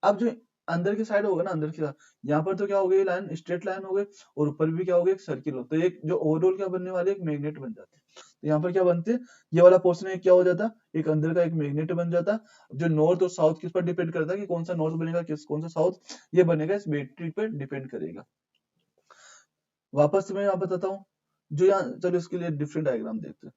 अब जो अंदर की साइड होगा ना, अंदर की साइड, यहाँ पर तो क्या हो गई, लाइन स्ट्रेट लाइन हो गई, और ऊपर भी क्या हो गया, एक सर्किल हो, तो एक जो ओवरऑल क्या बनने वाले, एक मैग्नेट बन जाते हैं। तो यहाँ पर क्या बनते हैं, ये वाला पोर्शन क्या हो जाता, एक अंदर का एक मैग्नेट बन जाता। जो नॉर्थ और साउथ किस पर डिपेंड करता है, कि कौन सा नॉर्थ बनेगा, कौन सा साउथ ये बनेगा, इस बैटरी पर डिपेंड करेगा। वापस मैं यहाँ बताता हूँ, जो यहाँ, चलो इसके लिए डिफरेंट डायग्राम देखते हैं।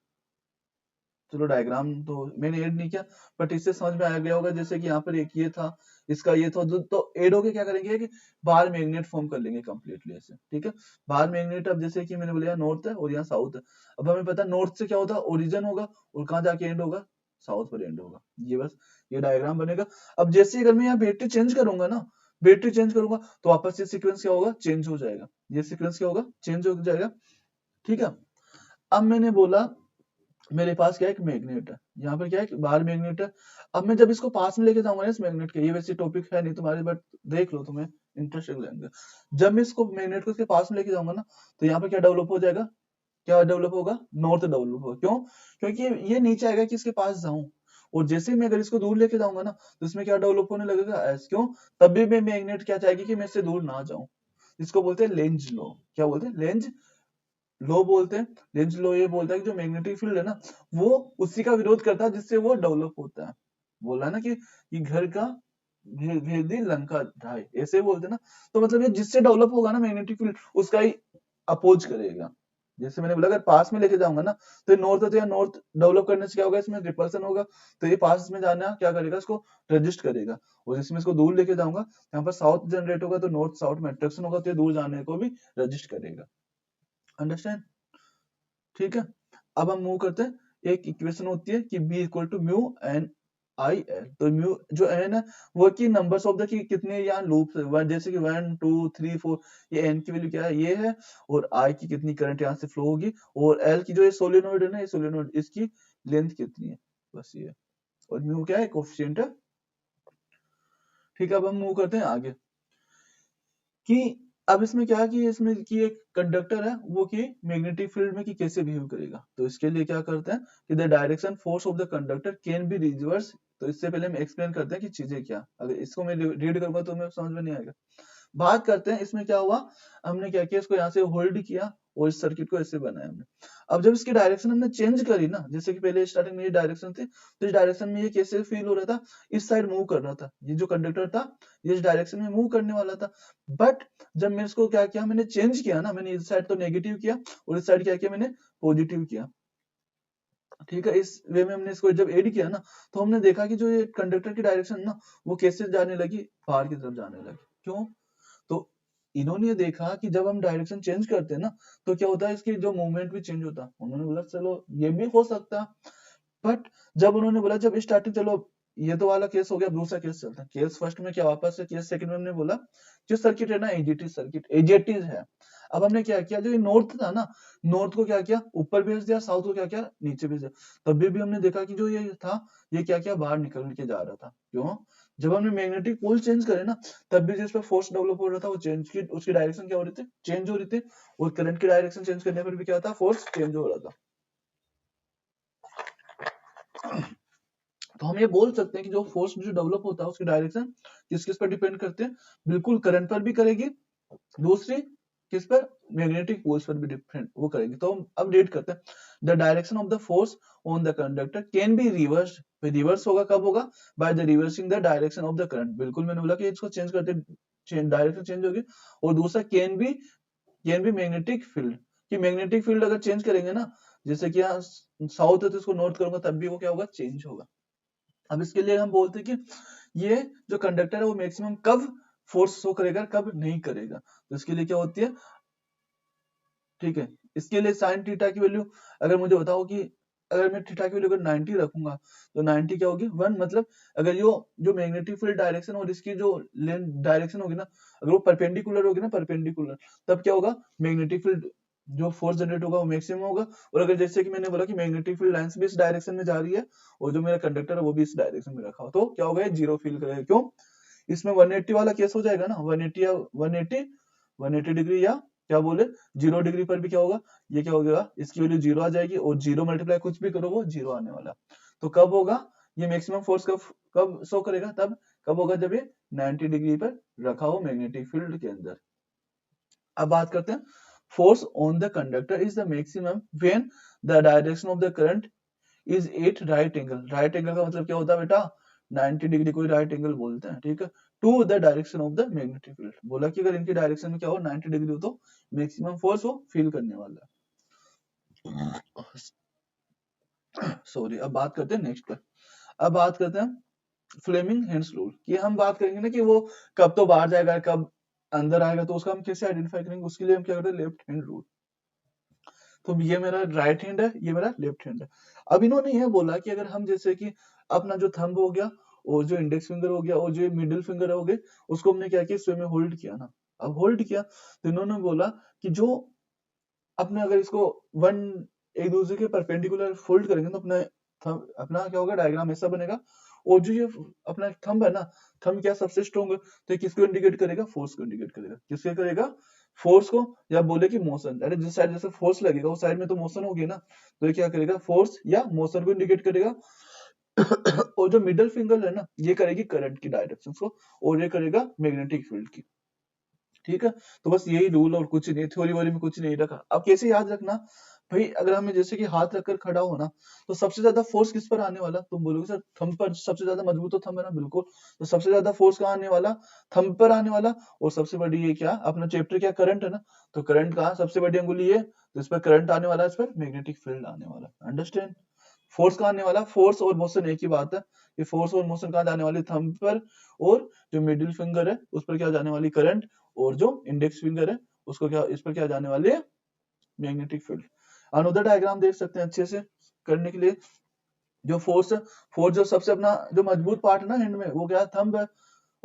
चलो डायग्राम तो मैंने ऐड नहीं किया, बट इससे समझ में आ गया होगा। जैसे कि यहाँ पर एक ये था, इसका ये था, तो ऐड होके क्या करेंगे कि बाहर मैग्नेट फॉर्म कर लेंगे कंप्लीटली ऐसे, ठीक है। बाहर मैग्नेट, अब जैसे कि मैंने बोला यहाँ नॉर्थ है और यहाँ साउथ है। अब हमें पता है नॉर्थ से क्या होता है, ओरिजिन होगा, और कहाँ जाके एंड होगा, साउथ पर एंड होगा। ये बस ये डायग्राम बनेगा। अब जैसे अगर मैं यहाँ बैटरी चेंज करूंगा ना, बैटरी चेंज करूंगा, तो वापस ये सीक्वेंस क्या होगा, चेंज हो जाएगा। ये सीक्वेंस क्या होगा, चेंज हो जाएगा, ठीक है। अब मैंने बोला मेरे पास क्या है, एक मैग्नेट है, यहाँ पर क्या है, बाहर मैग्नेट है। अब मैं जब इसको पास में लेके जाऊंगा ना इस मैग्नेट के, ये वैसे टॉपिक है नहीं तुम्हारे, बट देख लो तुम्हें इंटरेस्ट लगेगा। जब मैं इसको मैग्नेट को इसके पास में लेके जाऊंगा ना, तो यहाँ पर क्या डेवलप हो जाएगा, क्या डेवलप होगा, नॉर्थ डेवलप होगा। क्यों, क्योंकि ये नीचे आएगा कि इसके पास जाऊं, और जैसे ही मैं अगर इसको दूर लेके जाऊंगा ना, तो इसमें क्या डेवलप होने लगेगा, एस। क्यों, तभी मैं मैग्नेट क्या चाहेगी कि मैं इससे दूर ना जाऊं। इसको बोलते हैं लेंज लॉ। क्या बोलते हैं, लेंज लॉ बोलते हैं। लेंज लॉ ये बोलता है कि जो मैग्नेटिक फील्ड है ना वो उसी का विरोध करता है जिससे वो डेवलप होता है। बोला ना कि घर का भेदी लंका ढाई, ऐसे बोलते हैं ना। तो मतलब ये जिससे डेवलप होगा ना मैग्नेटिक फील्ड उसका ही अपोज करेगा। जैसे मैंने बोला अगर पास में लेके जाऊंगा ना तो नॉर्थ है तो नॉर्थ डेवलप करने से क्या होगा, इसमें रिपल्सन होगा, तो ये पास में जाना क्या करेगा, इसको रजिस्ट करेगा। और जिसमें इसको दूर लेके जाऊंगा यहाँ पर साउथ जनरेट होगा तो नॉर्थ साउथ में अट्रैक्शन होगा, तो ये दूर जाने को भी रजिस्ट करेगा। अंडरस्टैंड? ठीक है। अब हम मूव करते हैं। एक इक्वेशन होती है कि b equal to mu N I L. तो म्यू जो एन है वो की नंबर्स ऑफ द की कितने यहाँ लूप है, जैसे कि 1 2 3 4, ये एन की वैल्यू क्या है, ये है। और आई की कितनी करंट यहाँ से फ्लो होगी, और एल की जो ये सोलेनोइड है ना, ये सोलेनोइड इसकी लेंथ कितनी है, बस ये। और म्यू क्या है, कोफिशिएंट है। ठीक है। अब हम मूव करते हैं आगे कि अब इसमें क्या है कि इसमें कि एक कंडक्टर है वो कि मैग्नेटिक फील्ड में कि कैसे बिहेव करेगा। तो इसके लिए क्या करते हैं कि the direction force of the conductor can be reverse. तो इससे पहले हम एक्सप्लेन करते हैं कि चीजें क्या, अगर इसको मैं रीड करूंगा तो मैं समझ में नहीं आएगा। बात करते हैं इसमें क्या हुआ, हमने क्या किया, इसको यहाँ से होल्ड किया और इस सर्किट को ऐसे बनाया हमने। अब जब इसकी डायरेक्शन हमने चेंज करी ना, जैसे कि पहले स्टार्टिंग में ये डायरेक्शन थी, तो इस डायरेक्शन में ये कैसे फील हो रहा था, इस साइड मूव कर रहा था। ये जो कंडक्टर था ये इस डायरेक्शन में मूव करने वाला था। बट जब मैंने इसको क्या किया, मैंने चेंज किया ना, मैंने इस साइड तो नेगेटिव किया और इस साइड क्या किया, मैंने पॉजिटिव किया। ठीक है। इस वे में हमने इसको जब एड किया ना, तो हमने देखा कि जो ये कंडक्टर की डायरेक्शन ना वो कैसे जाने लगी, बाहर की तरफ जाने लगी। क्यों? तो इन्होंने देखा कि जब हम डायरेक्शन चेंज करते हैं ना तो क्या होता है, इसकी जो मूवमेंट भी चेंज होता है। उन्होंने बोला चलो ये भी हो सकता, बट जब उन्होंने बोला, जब स्टार्टिंग, चलो ये तो वाला केस हो गया, दूसरा केस चलता है। केस फर्स्ट में क्या वापस से, केस सेकंड में हमने बोला जो सर्किट है ना एजेटी सर्किट, एजेटीज है। अब हमने क्या किया, जो ये नॉर्थ था ना, नॉर्थ को क्या किया, ऊपर भेज दिया, साउथ को क्या किया, नीचे भेज दिया। तभी भी हमने देखा कि जो ये था ये क्या किया, बाहर निकल के जा रहा था। क्यों? जब हमने मैग्नेटिक पोल चेंज करे ना, तब भी जिस पर फोर्स डेवलप हो रहा था वो चेंज की, उसकी डायरेक्शन क्या हो रही थी, चेंज हो रही थी। और करंट की डायरेक्शन चेंज करने पर भी क्या था, फोर्स चेंज हो रहा था। तो हम ये बोल सकते हैं कि जो फोर्स जो डेवलप होता है उसकी डायरेक्शन किस किस पर डिपेंड करते हैं, बिल्कुल करंट पर भी करेगी, दूसरी किस पर, मैग्नेटिक पोल्स पर भी डिपेंड वो करेगी। तो हम अब रीड करते हैं, the direction of the force on the conductor can be reversed. Reverse होगा कब होगा, by the reversing the direction of the current. बिल्कुल मैंने बोला कि इसको चेंज करते डायरेक्शन चेंज होगी। और दूसरा कैन बी मैग्नेटिक फील्ड, कि मैग्नेटिक फील्ड अगर चेंज करेंगे ना, जैसे कि यहाँ साउथ है तो इसको नॉर्थ करूंगा तब भी वो क्या होगा, चेंज होगा। अब इसके लिए हम बोलते हैं कि ये जो कंडक्टर है वो मैक्सिमम कब फोर्स शो करेगा, कब नहीं करेगा। तो इसके लिए क्या होती है, ठीक है, इसके लिए साइन थीटा की वैल्यू, अगर मुझे बताओ कि अगर मैं थीटा की वैल्यू अगर 90 रखूंगा तो 90 क्या होगी, 1। मतलब अगर जो मैग्नेटिक फील्ड डायरेक्शन और इसकी जो डायरेक्शन होगी ना, अगर वो परपेंडिकुलर होगी ना, परपेंडिकुलर, तब क्या होगा, मैग्नेटिक फील्ड जो फोर्स जनरेट होगा वो मैक्सिमम होगा। और अगर जैसे कि मैंने बोला कि मैग्नेटिक फील्ड लाइन भी इस डायरेक्शन में जा रही है और जो मेरा कंडक्टर है वो भी इस डायरेक्शन में रखा हो, तो क्या होगा, ये जीरो फील करेगा। क्यों? इसमें 180 वाला केस हो जाएगा ना, 180 या 180 डिग्री, या क्या बोले 0 डिग्री पर भी क्या होगा, ये क्या होगा, इसकी वैल्यू 0 आ जाएगी। और 0 मल्टीप्लाई कुछ भी करो वो 0 आने वाला। तो कब होगा ये मैक्सिमम फोर्स, कब शो करेगा, तब कब होगा, जब ये 90 डिग्री पर रखा हो मैग्नेटिक फील्ड के अंदर। अब बात करते हैं, force on the conductor is the maximum when the direction of the current is at right angle. Right angle का मतलब क्या होता है बेटा, 90 डिग्री को राइट एंगल बोलते हैं। ठीक है। To the direction of the magnetic field, बोला कि अगर इनकी डायरेक्शन में क्या हो, 90 डिग्री हो तो मैक्सिमम फोर्स वो फील करने वाला है। सॉरी। अब बात करते हैं नेक्स्ट पर। अब बात करते हैं फ्लेमिंग हेंस रूल की। हम बात करेंगे ना कि वो कब तो बाहर जाएगा कब अंदर आएगा, तो उसका हम कैसे आइडेंटिफाई करेंगे, उसके लिए हम क्या करते हैं, लेफ्ट हैंड रूल। तो ये मेरा राइट हैंड है, ये मेरा लेफ्ट हैंड है। अब इन्होंने ये बोला कि अगर हम जैसे कि अपना जो थंब हो गया और जो इंडेक्स फिंगर हो गया और जो मिडिल फिंगर हो गए, उसको हमने क्या किया, स्वे में होल्ड किया ना। अब होल्ड किया तो इन्होंने बोला कि जो अपने अगर इसको वन एक दूसरे के परपेंडिकुलर फोल्ड करेंगे तो अपना क्या होगा, डायग्राम ऐसा बनेगा। और जो ये अपना थंब है ना, थंब क्या सबसे स्ट्रॉन्ग है, तो ये किसको इंडिकेट करेगा, फोर्स को इंडिकेट करेगा। किसके करेगा, फोर्स को। या बोले कि मोशन, अरे जिस साइड जैसे फोर्स लगेगा उस साइड में तो मोशन होगी ना, तो ये क्या करेगा, फोर्स या मोशन को इंडिकेट करेगा। और जो मिडल फिंगर है ना, ये करेगी करंट की डायरेक्शन को, और ये करेगा मैग्नेटिक फील्ड की। ठीक है। तो बस यही रूल और कुछ नहीं, थ्योरी वोरी में कुछ नहीं रखा। अब कैसे याद रखना भाई, अगर हमें जैसे कि हाथ रखकर खड़ा हो ना, तो सबसे ज्यादा फोर्स किस पर आने वाला, तुम बोलोगे सर थंब पर, सबसे ज्यादा मजबूत तो थंब है ना, बिल्कुल। तो सबसे ज्यादा फोर्स कहाँ आने वाला, थंब पर आने वाला। और सबसे बड़ी ये क्या, अपना चैप्टर क्या, करंट है ना, तो करंट कहाँ, सबसे बड़ी अंगुली है, तो इस पर करंट आने वाला है, इस पर मैग्नेटिक फील्ड आने वाला। अंडरस्टैंड। फोर्स कहाँ आने वाला, फोर्स और मोशन एक ही बात है। ये फोर्स और मोशन कहाँ जाने वाली, थंब पर, और जो मिडिल फिंगर है उस पर क्या जाने वाली, करंट, और जो इंडेक्स फिंगर है उसको क्या, इस पर क्या जाने वाली है, मैग्नेटिक फील्ड। अनदर डायग्राम देख सकते हैं अच्छे से करने के लिए। जो फोर्स है, फोर्स जो सबसे अपना जो मजबूत पार्ट है ना हैंड में, वो क्या है, थंब है,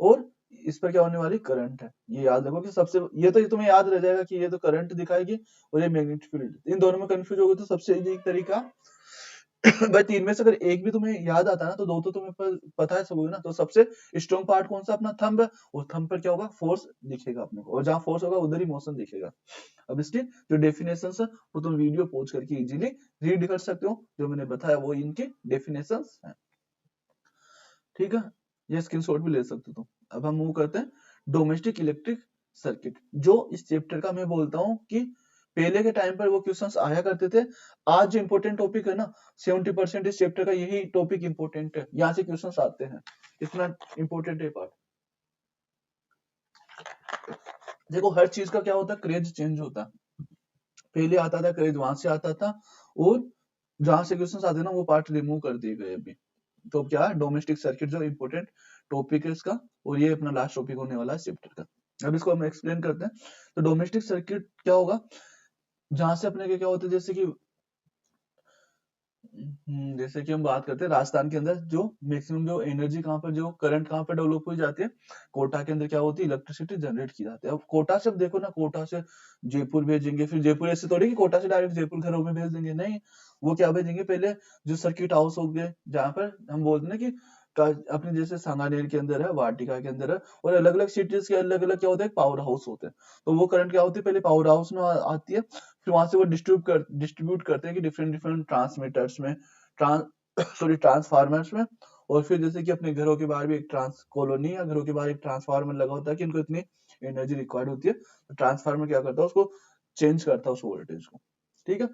और इस पर क्या होने वाली, करंट है। ये याद रखो कि सबसे, ये तुम्हें याद रह जाएगा कि ये तो करंट दिखाएगी और ये मैग्नेटिक फील्ड। इन दोनों में कंफ्यूज हो गए तो सबसे इजी तरीका भाई, तीन में से अगर एक भी तुम्हें याद आता है ना, तो दो तो तुम्हें पता है सब ना। तो सबसे स्ट्रॉन्ग पार्ट कौन सा, अपना थंब है, और थंब पर क्या होगा, फोर्स दिखेगा अपने को, और जहां फोर्स होगा उधर ही मोशन दिखेगा। अब इसके जो डेफिनेशन है वो तुम वीडियो पॉज करके इजीली रीड कर सकते हो, जो मैंने बताया वो इनके डेफिनेशन है। ठीक है, ये स्क्रीनशॉट भी ले सकते हो तुम। अब हम मूव करते हैं डोमेस्टिक इलेक्ट्रिक सर्किट, जो इस चैप्टर का मैं बोलता हूँ कि पहले के टाइम पर वो क्वेश्चंस आया करते थे। आज जो इंपॉर्टेंट टॉपिक है ना, 70% इस चैप्टर का यही टॉपिक इंपॉर्टेंट है, यहाँ से क्वेश्चंस आते हैं, इतना इंपॉर्टेंट है पार्ट। देखो हर चीज का क्या होता है, क्रेज चेंज होता है। पहले आता था क्रेज, वहां से आता था, और जहां से क्वेश्चंस आते हैं ना वो पार्ट रिमूव कर दिए गए अभी। तो क्या, डोमेस्टिक सर्किट जो इंपॉर्टेंट टॉपिक है इसका, और ये अपना लास्ट टॉपिक होने वाला है चैप्टर का। अब इसको हम एक्सप्लेन करते हैं। तो डोमेस्टिक सर्किट क्या होगा, जहां से अपने के क्या होता है, जैसे कि हम बात करते हैं राजस्थान के अंदर जो मैक्सिमम जो एनर्जी कहाँ पर, जो करंट कहाँ पर डेवलप हो जाती है, कोटा के अंदर क्या होती है, इलेक्ट्रिसिटी जनरेट की जाती है। अब कोटा से, अब देखो ना, कोटा से जयपुर भेजेंगे, फिर जयपुर ऐसे थोड़ी कि कोटा से डायरेक्ट जयपुर घरों में भेज देंगे, नहीं। वो क्या भेजेंगे, पहले जो सर्किट हाउस हो गए, जहाँ पर हम बोलते हैं ना कि अपने जैसे सांगानेर के अंदर है, वाटिका के अंदर है, और अलग अलग सिटीज के अलग अलग क्या होता है, पावर हाउस होते हैं। तो वो करंट क्या होती है, पहले पावर हाउस में आती है, फिर वहां से वो डिस्ट्रीब्यूट करते हैं कि डिफरेंट डिफरेंट ट्रांसमीटर्स में, ट्रांसफार्मर्स में। और फिर जैसे कि अपने घरों के बाहर भी एक ट्रांस कॉलोनी या घरों के बाहर एक ट्रांसफार्मर लगा होता है कि इनको इतनी एनर्जी रिक्वायर्ड होती है, तो ट्रांसफार्मर क्या करता है, उसको चेंज करता है उस वोल्टेज को। ठीक है,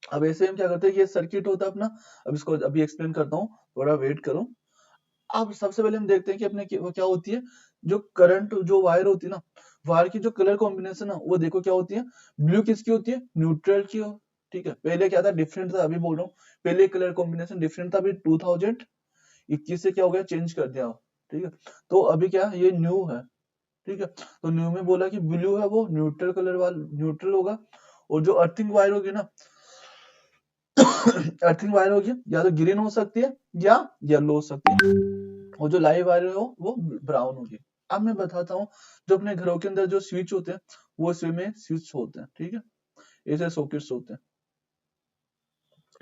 अब ऐसे हम क्या करते हैं, ये सर्किट होता है अपना। अब इसको अभी एक्सप्लेन करता हूँ, थोड़ा वेट करो। अब सबसे पहले हम देखते हैं कि अपने वो क्या होती है, जो करंट जो वायर होती है ना, वायर की जो कलर कॉम्बिनेशन है वो देखो क्या होती है, ब्लू किसकी होती है, न्यूट्रल की हो। ठीक है, पहले क्या था, डिफरेंट था, अभी बोल रहा हूँ, पहले कलर कॉम्बिनेशन डिफरेंट था, अभी 2021 से क्या हो गया, चेंज कर दिया। ठीक है, तो अभी क्या, ये न्यू है। ठीक है, तो न्यू में बोला कि ब्लू है वो न्यूट्रल कलर वाला, न्यूट्रल होगा। और जो अर्थिंग वायर होगी ना, अर्थिंग वायर होगी या तो ग्रीन हो सकती है या येलो हो सकती है, और जो लाइव वायर हो वो ब्राउन होगी। अब मैं बताता हूँ, जो अपने घरों के अंदर जो स्विच होते हैं, वो इसमें स्विच होते हैं। ठीक है, ऐसे सॉकेट्स होते हैं,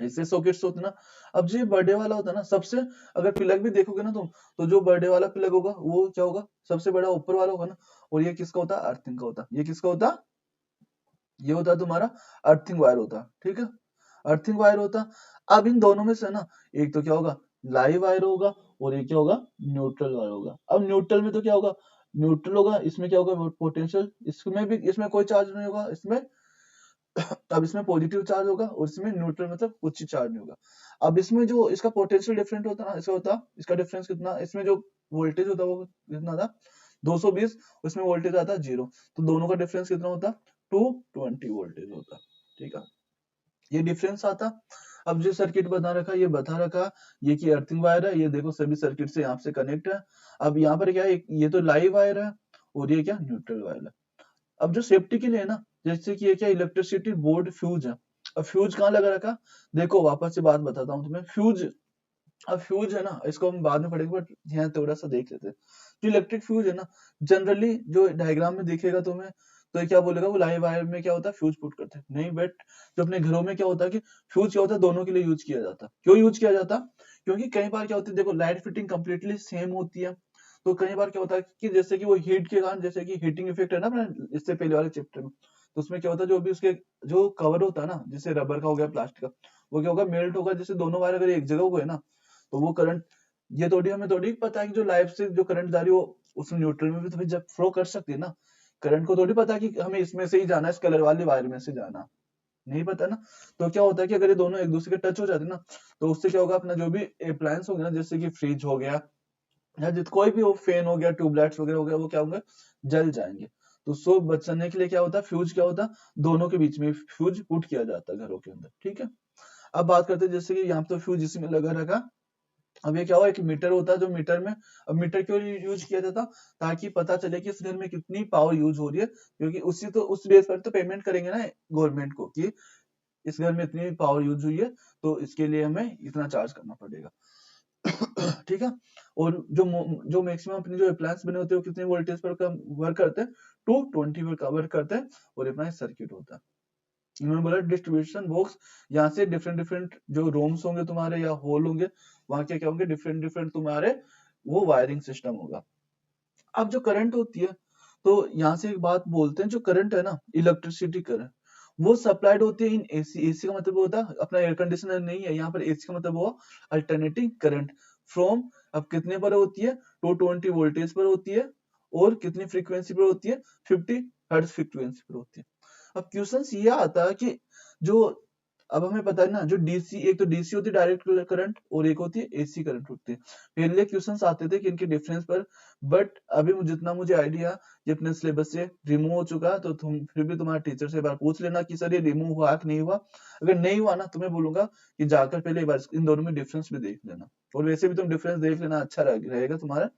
ऐसे सॉकेट्स होते हैं ना। अब जो बर्थडे वाला होता है ना, सबसे, अगर प्लग भी देखोगे ना तुम, तो जो बर्थडे वाला प्लग होगा वो क्या होगा, सबसे बड़ा ऊपर वाला होगा ना। और ये किसका होता है, अर्थिंग का होता है। ये किसका होता है, ये होता है तुम्हारा अर्थिंग वायर होता है। ठीक है, अर्थिंग वायर होता है। अब इन दोनों में से ना, एक तो क्या होगा, लाइव वायर होगा, और एक क्या होगा, न्यूट्रल वायर होगा। अब न्यूट्रल में तो क्या होगा, न्यूट्रल होगा, इसमें क्या होगा, पोटेंशियल, इसमें भी, इसमें कोई चार्ज नहीं होगा इसमें। अब इसमें पॉजिटिव चार्ज होगा, और इसमें न्यूट्रल मतलब कुछ चार्ज नहीं होगा। अब इसमें जो इसका पोटेंशियल डिफरेंट होता है ना, इसका होता, इसका डिफरेंस कितना, इसमें जो वोल्टेज होता है वो कितना था, 220, उसमें वोल्टेज आता है 0, तो दोनों का डिफरेंस कितना होता, 220 वोल्टेज होता। ठीक है, ये डिफरेंस आता। अब जो सर्किट बता रखा, ये बता रखा, ये की अर्थिंग वायर है, ये देखो सभी सर्किट से यहाँ से कनेक्ट है। अब यहाँ पर क्या है, ये तो लाइव वायर है, और ये क्या, न्यूट्रल वायर है। अब जो सेफ्टी के लिए ना, जैसे कि ये क्या, इलेक्ट्रिसिटी बोर्ड फ्यूज है। अब फ्यूज कहाँ लगा रखा, देखो वापस से बात बताता हूँ तुम्हें, फ्यूज, अब फ्यूज है ना, इसको हम बाद में पढ़ेंगे, बट यहाँ थोड़ा सा देख लेते हैं। जो इलेक्ट्रिक फ्यूज है ना, जनरली जो डायग्राम में दिखेगा तुम्हें, तो ये क्या बोलेगा, वो लाइव वायर में क्या होता है, फ्यूज पुट करते हैं, नहीं। बट जो अपने घरों में क्या होता है कि फ्यूज क्या होता है, दोनों के लिए यूज किया जाता है। क्यों यूज किया जाता, क्योंकि कई बार क्या होती है, देखो लाइट फिटिंग कंप्लीटली सेम होती है, तो कई बार क्या होता है कि जैसे कि वो हीट के कारण, जैसे कि हीटिंग इफेक्ट है ना अपने इससे पहले वाले चैप्टर में, तो उसमें क्या होता है, जो भी उसके जो कवर होता है ना, जैसे रबर का हो गया, प्लास्टिक का, वो क्या होगा, मेल्ट होगा। जैसे दोनों वायर अगर एक जगह हुए ना, तो वो करंट, ये थोड़ी हमें थोड़ी पता है कि जो लाइफ से जो करंट जा रही है वो उसमें न्यूट्रल में भी तो जब फ्लो कर सकती है ना, करंट को थोड़ी पता कि हमें इसमें से ही जाना है, इस कलर वाले वायर में से जाना, नहीं पता ना। तो क्या होता है कि अगर ये दोनों एक दूसरे के टच हो जाते हैं ना, तो उससे क्या होगा, अपना जो भी अप्लायंस होगा ना, जैसे कि फ्रिज हो गया या कोई भी हो, फैन हो गया, ट्यूबलाइट्स वगैरह हो गया, वो क्या होंगे, जल जाएंगे। तो उसको बचाने के लिए क्या होता है, फ्यूज क्या होता है, दोनों के बीच में फ्यूज पुट किया जाता है घरों के अंदर, ठीक है। अब बात करते हैं, जैसे कि यहाँ पे फ्यूज इसमें लगा रखा। अब ये क्या हुआ, एक मीटर होता है, जो मीटर में, अब मीटर क्यों यूज किया जाता, ताकि पता चले कि इस घर में कितनी पावर यूज हो रही है, क्योंकि उस बेस पर तो पेमेंट करेंगे ना गवर्नमेंट को कि इस घर में इतनी पावर यूज हुई है, तो इसके लिए हमें इतना चार्ज करना पड़ेगा। ठीक है। और जो मैक्सिमम अपने जो अप्लायंस बने होते हैं, वो कितने वोल्टेज पर वर्क करते हैं, 220 पर वर्क करते हैं, और अपना सर्किट होता है। इन्होंने बोला डिस्ट्रीब्यूशन बॉक्स, यहाँ से डिफरेंट डिफरेंट जो रोम्स होंगे तुम्हारे या होल होंगे, वहां के क्या होंगे, डिफरेंट डिफरेंट तुम्हारे वो वायरिंग सिस्टम होगा। अब जो करंट होती है, तो यहाँ से एक बात बोलते हैं, जो करंट है ना, इलेक्ट्रिसिटी करंट, वो सप्लाइड होती है इन एसी। एसी का मतलब होता है अपना एयर कंडीशनर नहीं है, यहाँ पर एसी का मतलब हुआ अल्टरनेटिंग करंट फ्रॉम, अब कितने पर होती है, 220 वोल्टेज पर होती है, और कितनी फ्रीक्वेंसी पर होती है, 50 हर्ट्ज फ्रीक्वेंसी पर होती है। अब क्वेश्चन ये आता है कि जो, अब हमें पता है ना, जो डीसी, एक तो डीसी होती है डायरेक्ट करंट, और एक होती है एसी करंट होती है। पहले क्वेश्चंस आते थे कि इनके डिफरेंस पर, बट अभी जितना मुझे आइडिया ये अपने सिलेबस से रिमूव हो चुका है, तो तुम फिर भी तुम्हारे टीचर से एक बार पूछ लेना कि सर ये रिमूव हुआ कि नहीं हुआ। अगर नहीं हुआ ना, तो मैं बोलूंगा कि जाकर पहले एक बार इन दोनों में डिफरेंस भी देख लेना, और वैसे भी तुम डिफरेंस देख लेना, अच्छा रहेगा तुम्हारा।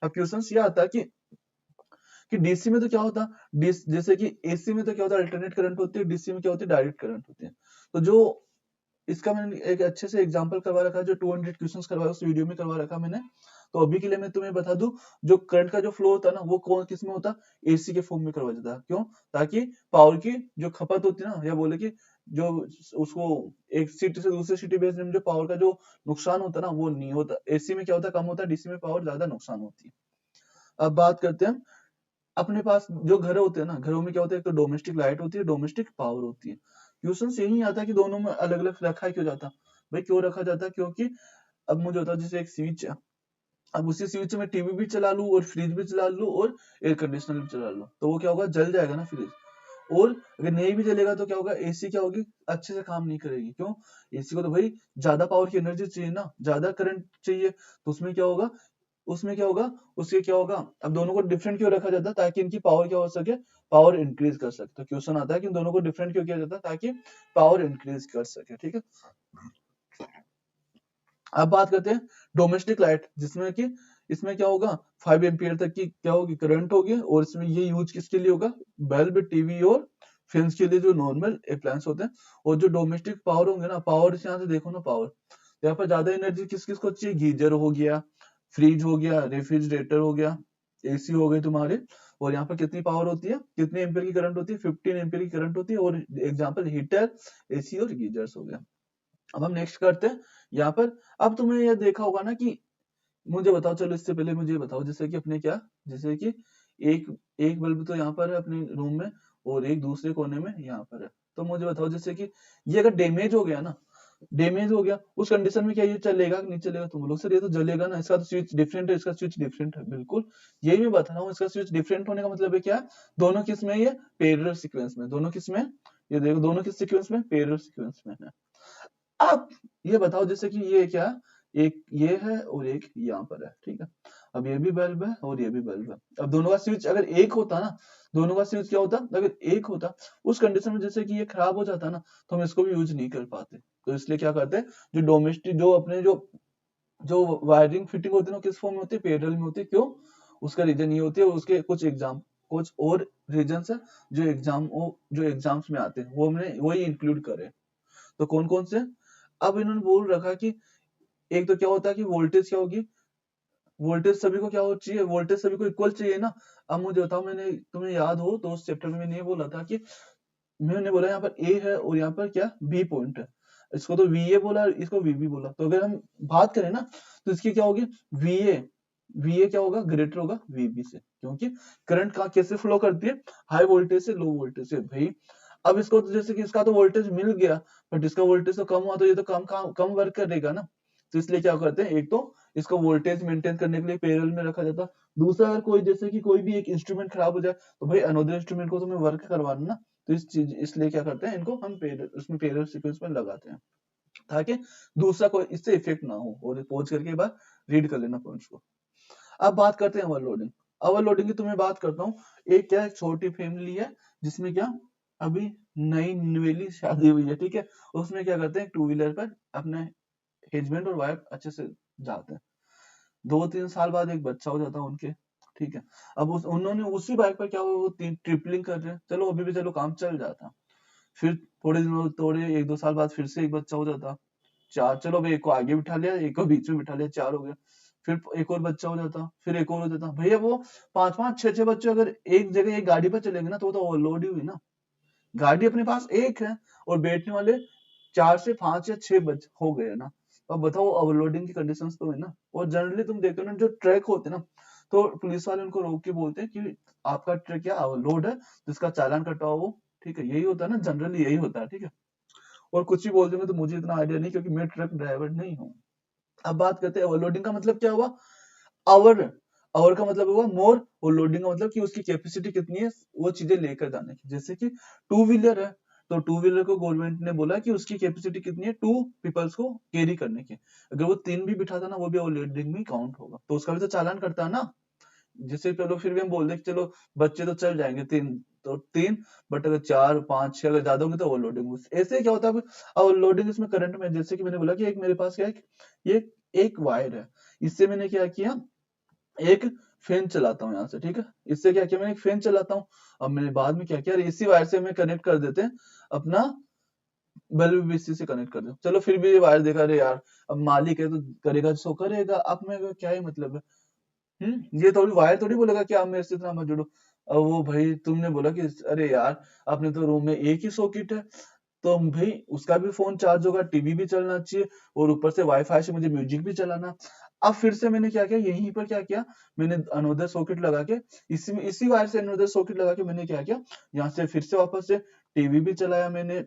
अब क्वेश्चन ये आता है कि डीसी में तो क्या होता, जैसे कि एसी में तो क्या होता है, अल्टरनेट करंट होती है, डीसी में क्या होती है, डायरेक्ट करंट होती है। तो जो इसका मैंने एक अच्छे से एग्जांपल करवा रखा है, जो 200 क्वेश्चंस करवाया उस वीडियो में करवा रखा मैंने। तो अभी के लिए मैं तुम्हें बता दूं, जो करंट का जो फ्लो होता है ना, वो कौन किस में होता है, एसी के फॉर्म में करवा जाता है। क्यों, ताकि पावर की जो खपत होती है ना, या बोले कि जो उसको एक सिटी से दूसरे सिटी भेजने में जो पावर का जो नुकसान होता है ना, वो नहीं होता। एसी में क्या होता है, कम होता है, डीसी में पावर ज्यादा नुकसान होती है। अब बात करते हैं, अपने पास जो घर होते हैं ना, घरों में क्या होता है, एक तो डोमेस्टिक लाइट होती है, डोमेस्टिक पावर होती है। क्वेश्चन यही आता है कि दोनों में अलग अलग रखा क्यों जाता, भाई क्यों रखा जाता है, क्योंकि अब मुझे होता है जैसे एक स्विच है, अब उसी स्विच में टीवी भी चला लूं, और फ्रिज भी चला लूं, और एयर कंडीशनर भी चला लूं, तो वो क्या होगा, जल जाएगा ना फ्रिज। और अगर नहीं भी जलेगा तो क्या होगा, एसी क्या होगी, अच्छे से काम नहीं करेगी। क्यों, एसी को तो भाई ज्यादा पावर की एनर्जी चाहिए ना, ज्यादा करंट चाहिए, तो उसमें क्या होगा, उसके क्या होगा, अब दोनों को डिफरेंट क्यों रखा जाता है, ताकि इनकी पावर क्या हो सके, पावर इंक्रीज कर सकते। तो क्वेश्चन आता है कि इन दोनों को डिफरेंट क्यों किया जाता है, ताकि पावर इंक्रीज कर सके, ठीक है। अब बात करते हैं डोमेस्टिक लाइट, जिसमें कि इसमें क्या होगा, 5 एम्पियर तक की क्या होगी, करंट होगी, और इसमें ये यूज किसके लिए होगा, बल्ब, टीवी और फैंस के लिए, जो नॉर्मल अप्लायंस होते हैं। और जो डोमेस्टिक पावर होंगे ना, पावर इस यहाँ से देखो ना, पावर यहाँ पर ज्यादा एनर्जी किस किस को चाहिए, गीजर हो गया, फ्रिज हो गया, रेफ्रिजरेटर हो गया, एसी हो गए तुम्हारे। और यहाँ पर कितनी पावर होती है, कितने एम्पियर की करंट होती है, 15 एम्पियर की करंट होती है। और एग्जांपल हीटर, एसी और गीजर्स हो गया। अब हम नेक्स्ट करते हैं यहाँ पर। अब तुम्हें यह देखा होगा ना कि, मुझे बताओ, चलो इससे पहले मुझे ये बताओ, जैसे कि अपने क्या, जैसे कि एक एक बल्ब तो यहाँ पर है अपने रूम में, और एक दूसरे कोने में यहाँ पर है। तो मुझे बताओ, जैसे कि ये अगर डैमेज हो गया ना, डैमेज हो गया, उस कंडीशन में क्या ये चलेगा कि नहीं चलेगा, तुम बोलो सर ये तो जलेगा ना, इसका तो स्विच डिफरेंट है, इसका स्विच डिफरेंट है। बिल्कुल यही मैं बता रहा हूँ, इसका स्विच डिफरेंट होने का मतलब है क्या, दोनों किस में, ये पैरेलल सीक्वेंस में, दोनों किस में, ये देखो दोनों किस सीक्वेंस में, पैरेलल सीक्वेंस में है। अब ये बताओ, जैसे कि ये क्या, एक ये है और एक यहाँ पर है, ठीक है। अब ये भी बल्ब है और ये भी बल्ब है। अब दोनों का स्विच अगर एक होता ना, दोनों का स्विच क्या होता, अगर एक होता, उस कंडीशन में जैसे कि ये खराब हो जाता ना, तो हम इसको भी यूज नहीं कर पाते। तो इसलिए क्या करते हैं, जो डोमेस्टिक, जो अपने जो वायरिंग फिटिंग होती है ना, किस फॉर्म में होती है, पैरेलल में होती है। क्यों, उसका रीजन ये होती है, उसके कुछ और रीजन है जो एग्जाम्स में आते हैं, वो हमने वही इंक्लूड करे। तो कौन कौन से, अब इन्होंने बोल रखा कि एक तो क्या होता है कि वोल्टेज क्या होगी, वोल्टेज सभी को क्या हो चाहिए, वोल्टेज सभी को इक्वल चाहिए ना। अब मुझे बताओ, मैंने तुम्हें याद हो तो उस चैप्टर में मैंने ये बोला था कि, मैंने बोला यहाँ पर ए है और यहाँ पर क्या बी पॉइंट है, इसको तो वी ए बोला, इसको वी बी बोला। तो अगर हम बात करें ना, तो इसकी क्या होगी, वी ए क्या होगा, ग्रेटर होगा वीबी से, क्योंकि करंट कहाँ कैसे फ्लो करती है, हाई वोल्टेज से लो वोल्टेज से भाई। अब इसको तो जैसे कि इसका तो वोल्टेज मिल गया, बट इसका वोल्टेज तो कम हुआ, तो ये तो कम वर्क करेगा ना। तो इसलिए क्या करते हैं, एक तो इसको वोल्टेज मेंटेन करने के लिए पैरेलल में रखा जाता है। दूसरा, अगर कोई जैसे कि कोई भी एक इंस्ट्रूमेंट खराब हो जाए तो भाई अनदर इंस्ट्रूमेंट को तो मैं वर्क करवाना ना, तो इस चीज इसलिए क्या करते हैं, इनको हम उसमें पैरेलल सीक्वेंस में लगाते हैं ताकि दूसरा कोई इससे इफेक्ट ना हो। और पॉज करके एक बार रीड कर लेना पॉइंट्स को। अब बात करते हैं ओवरलोडिंग। ओवरलोडिंग की तुम्हें बात करता हूँ। एक क्या है, छोटी फैमिली है जिसमें क्या अभी नई नवेली शादी हुई है, ठीक है। उसमें क्या करते हैं, टू व्हीलर पर अपने हस्बैंड और वाइफ अच्छे से जाते हैं। 2-3 साल बाद एक बच्चा हो जाता है उनके, ठीक है। अब उन्होंने उसी बाइक पर क्या हुआ, वो ट्रिपलिंग कर रहे हैं, चलो अभी भी चलो काम चल जाता। फिर थोड़े 1-2 साल बाद फिर से एक बच्चा हो जाता, 4, चलो भाई एक को आगे बिठा लिया, एक को बीच में बिठा लिया, 4 हो गया। फिर एक और बच्चा हो जाता, फिर एक और हो जाता। भैया वो 5-5 6-6 बच्चे अगर एक जगह एक गाड़ी पर चलेंगे ना, तो वो तो ओवरलोड ही हुई ना। गाड़ी अपने पास एक है और बैठने वाले 4 से 5 या 6 बच हो गए ना। अब बताओ ओवरलोडिंग की कंडीशंस तो है ना। और जनरली तुम देखते हो ना, जो ट्रक होते हैं ना, तो पुलिस वाले उनको रोक के बोलते हैं कि आपका ट्रक क्या ओवरलोड है, जिसका चालान कटवाओ वो, ठीक है। यही होता है ना, जनरली यही होता है, ठीक है। और कुछ ही बोल देंगे तो मुझे इतना आइडिया नहीं, क्योंकि मैं ट्रक ड्राइवर नहीं हूँ। अब बात करते हैं ओवरलोडिंग का मतलब क्या हुआ, आवर। आवर का मतलब हुआ मोर, और लोडिंग का मतलब कि उसकी कैपेसिटी कितनी है वो चीजें लेकर जाने की। जैसे कि टू व्हीलर है, तो टू व्हीलर को गवर्नमेंट ने बोला कि उसकी कैपेसिटी कितनी है, 2 पीपल्स को कैरी करने की। अगर वो 3 भी बिठाता ना, वो भी ओवरलोडिंग में काउंट होगा, तो उसका भी तो चालान करता है ना। जैसे चलो फिर भी हम बोल दें कि चलो बच्चे तो चल जाएंगे 3, तो 3, बट अगर 4 5 6 अगर ज्यादा होंगे तो ओवरलोडिंग। ऐसे क्या होता है ओवरलोडिंग, इसमें करंट में जैसे कि मैंने बोला कि एक मेरे पास क्या है, ये एक वायर है, इससे मैंने क्या किया, एक फैन चलाता हूँ यहाँ से, ठीक है। इससे क्या किया, मैंने एक फैन चलाता हूँ। अब मैंने बाद में क्या किया, इसी वायर से मैं कनेक्ट कर देते हैं अपना बल्ब भी इसी से कनेक्ट कर दो। चलो फिर भी ये वायर देखा, अरे यार अब मालिक है तो करेगा, सो करेगा, अब मैं क्या ही मतलब है। ये थोड़ी वायर थोड़ी बोलेगा कि आप मेरे से इतना मत जुड़ो। अब वो भाई तुमने बोला कि अरे यार अपने तो रूम में एक ही सॉकेट है, तो भाई उसका भी फोन चार्ज होगा, टीवी भी चलना चाहिए, और ऊपर से वाईफाई से मुझे म्यूजिक भी चलाना। अब फिर से मैंने क्या किया, यहीं पर क्या किया, मैंने अनोदर सॉकेट लगा के, इसी वायर से अनोदर सॉकेट लगा के मैंने क्या किया, यहाँ से फिर से वापस से टीवी भी चलाया मैंने।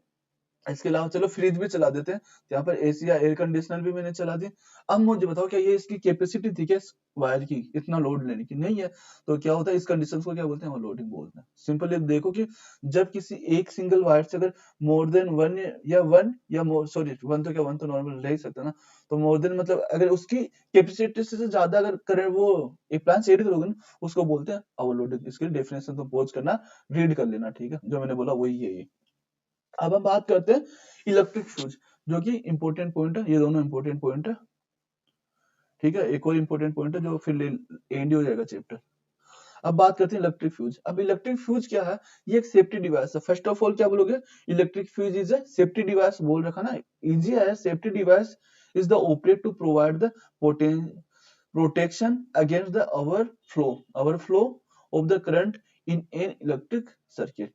इसके अलावा चलो फ्रिज भी चला देते हैं, तो यहाँ पर एसी या एयर कंडीशनर भी मैंने चला दी। अब मुझे बताओ, क्या ये इसकी कैपेसिटी थी क्या इस वायर की इतना लोड लेने की? नहीं है। तो क्या होता है, इस कंडीशन को क्या बोलते हैं, ओवरलोडिंग बोलते हैं। सिंपल ये देखो कि जब किसी एक सिंगल वायर से अगर मोर देन वन या मोर, सॉरी वन तो क्या, वन तो नॉर्मल रह ही सकता है ना। तो मोर देन मतलब अगर उसकी कैपेसिटी से ज्यादा अगर करंट वो अप्लायंस एड करोगे ना, उसको बोलते हैं ओवरलोडिंग। इसकी डेफिनेशन तो पॉज करना, रीड कर लेना, ठीक है। जो मैंने बोला वही है ये। अब हम बात करते हैं इलेक्ट्रिक फ्यूज, जो कि इंपॉर्टेंट पॉइंट है। ये दोनों इंपॉर्टेंट पॉइंट है, ठीक है। एक और इंपॉर्टेंट पॉइंट है जो फिर एंड हो जाएगा चैप्टर। अब बात करते हैं इलेक्ट्रिक फ्यूज। अब इलेक्ट्रिक फ्यूज क्या है, ये एक सेफ्टी डिवाइस है। फर्स्ट ऑफ ऑल क्या बोलोगे, electric fuse is a safety device, बोल रखा ना, इजी है। Safety device is the operate to provide the protection against the overflow of the current in an electric circuit.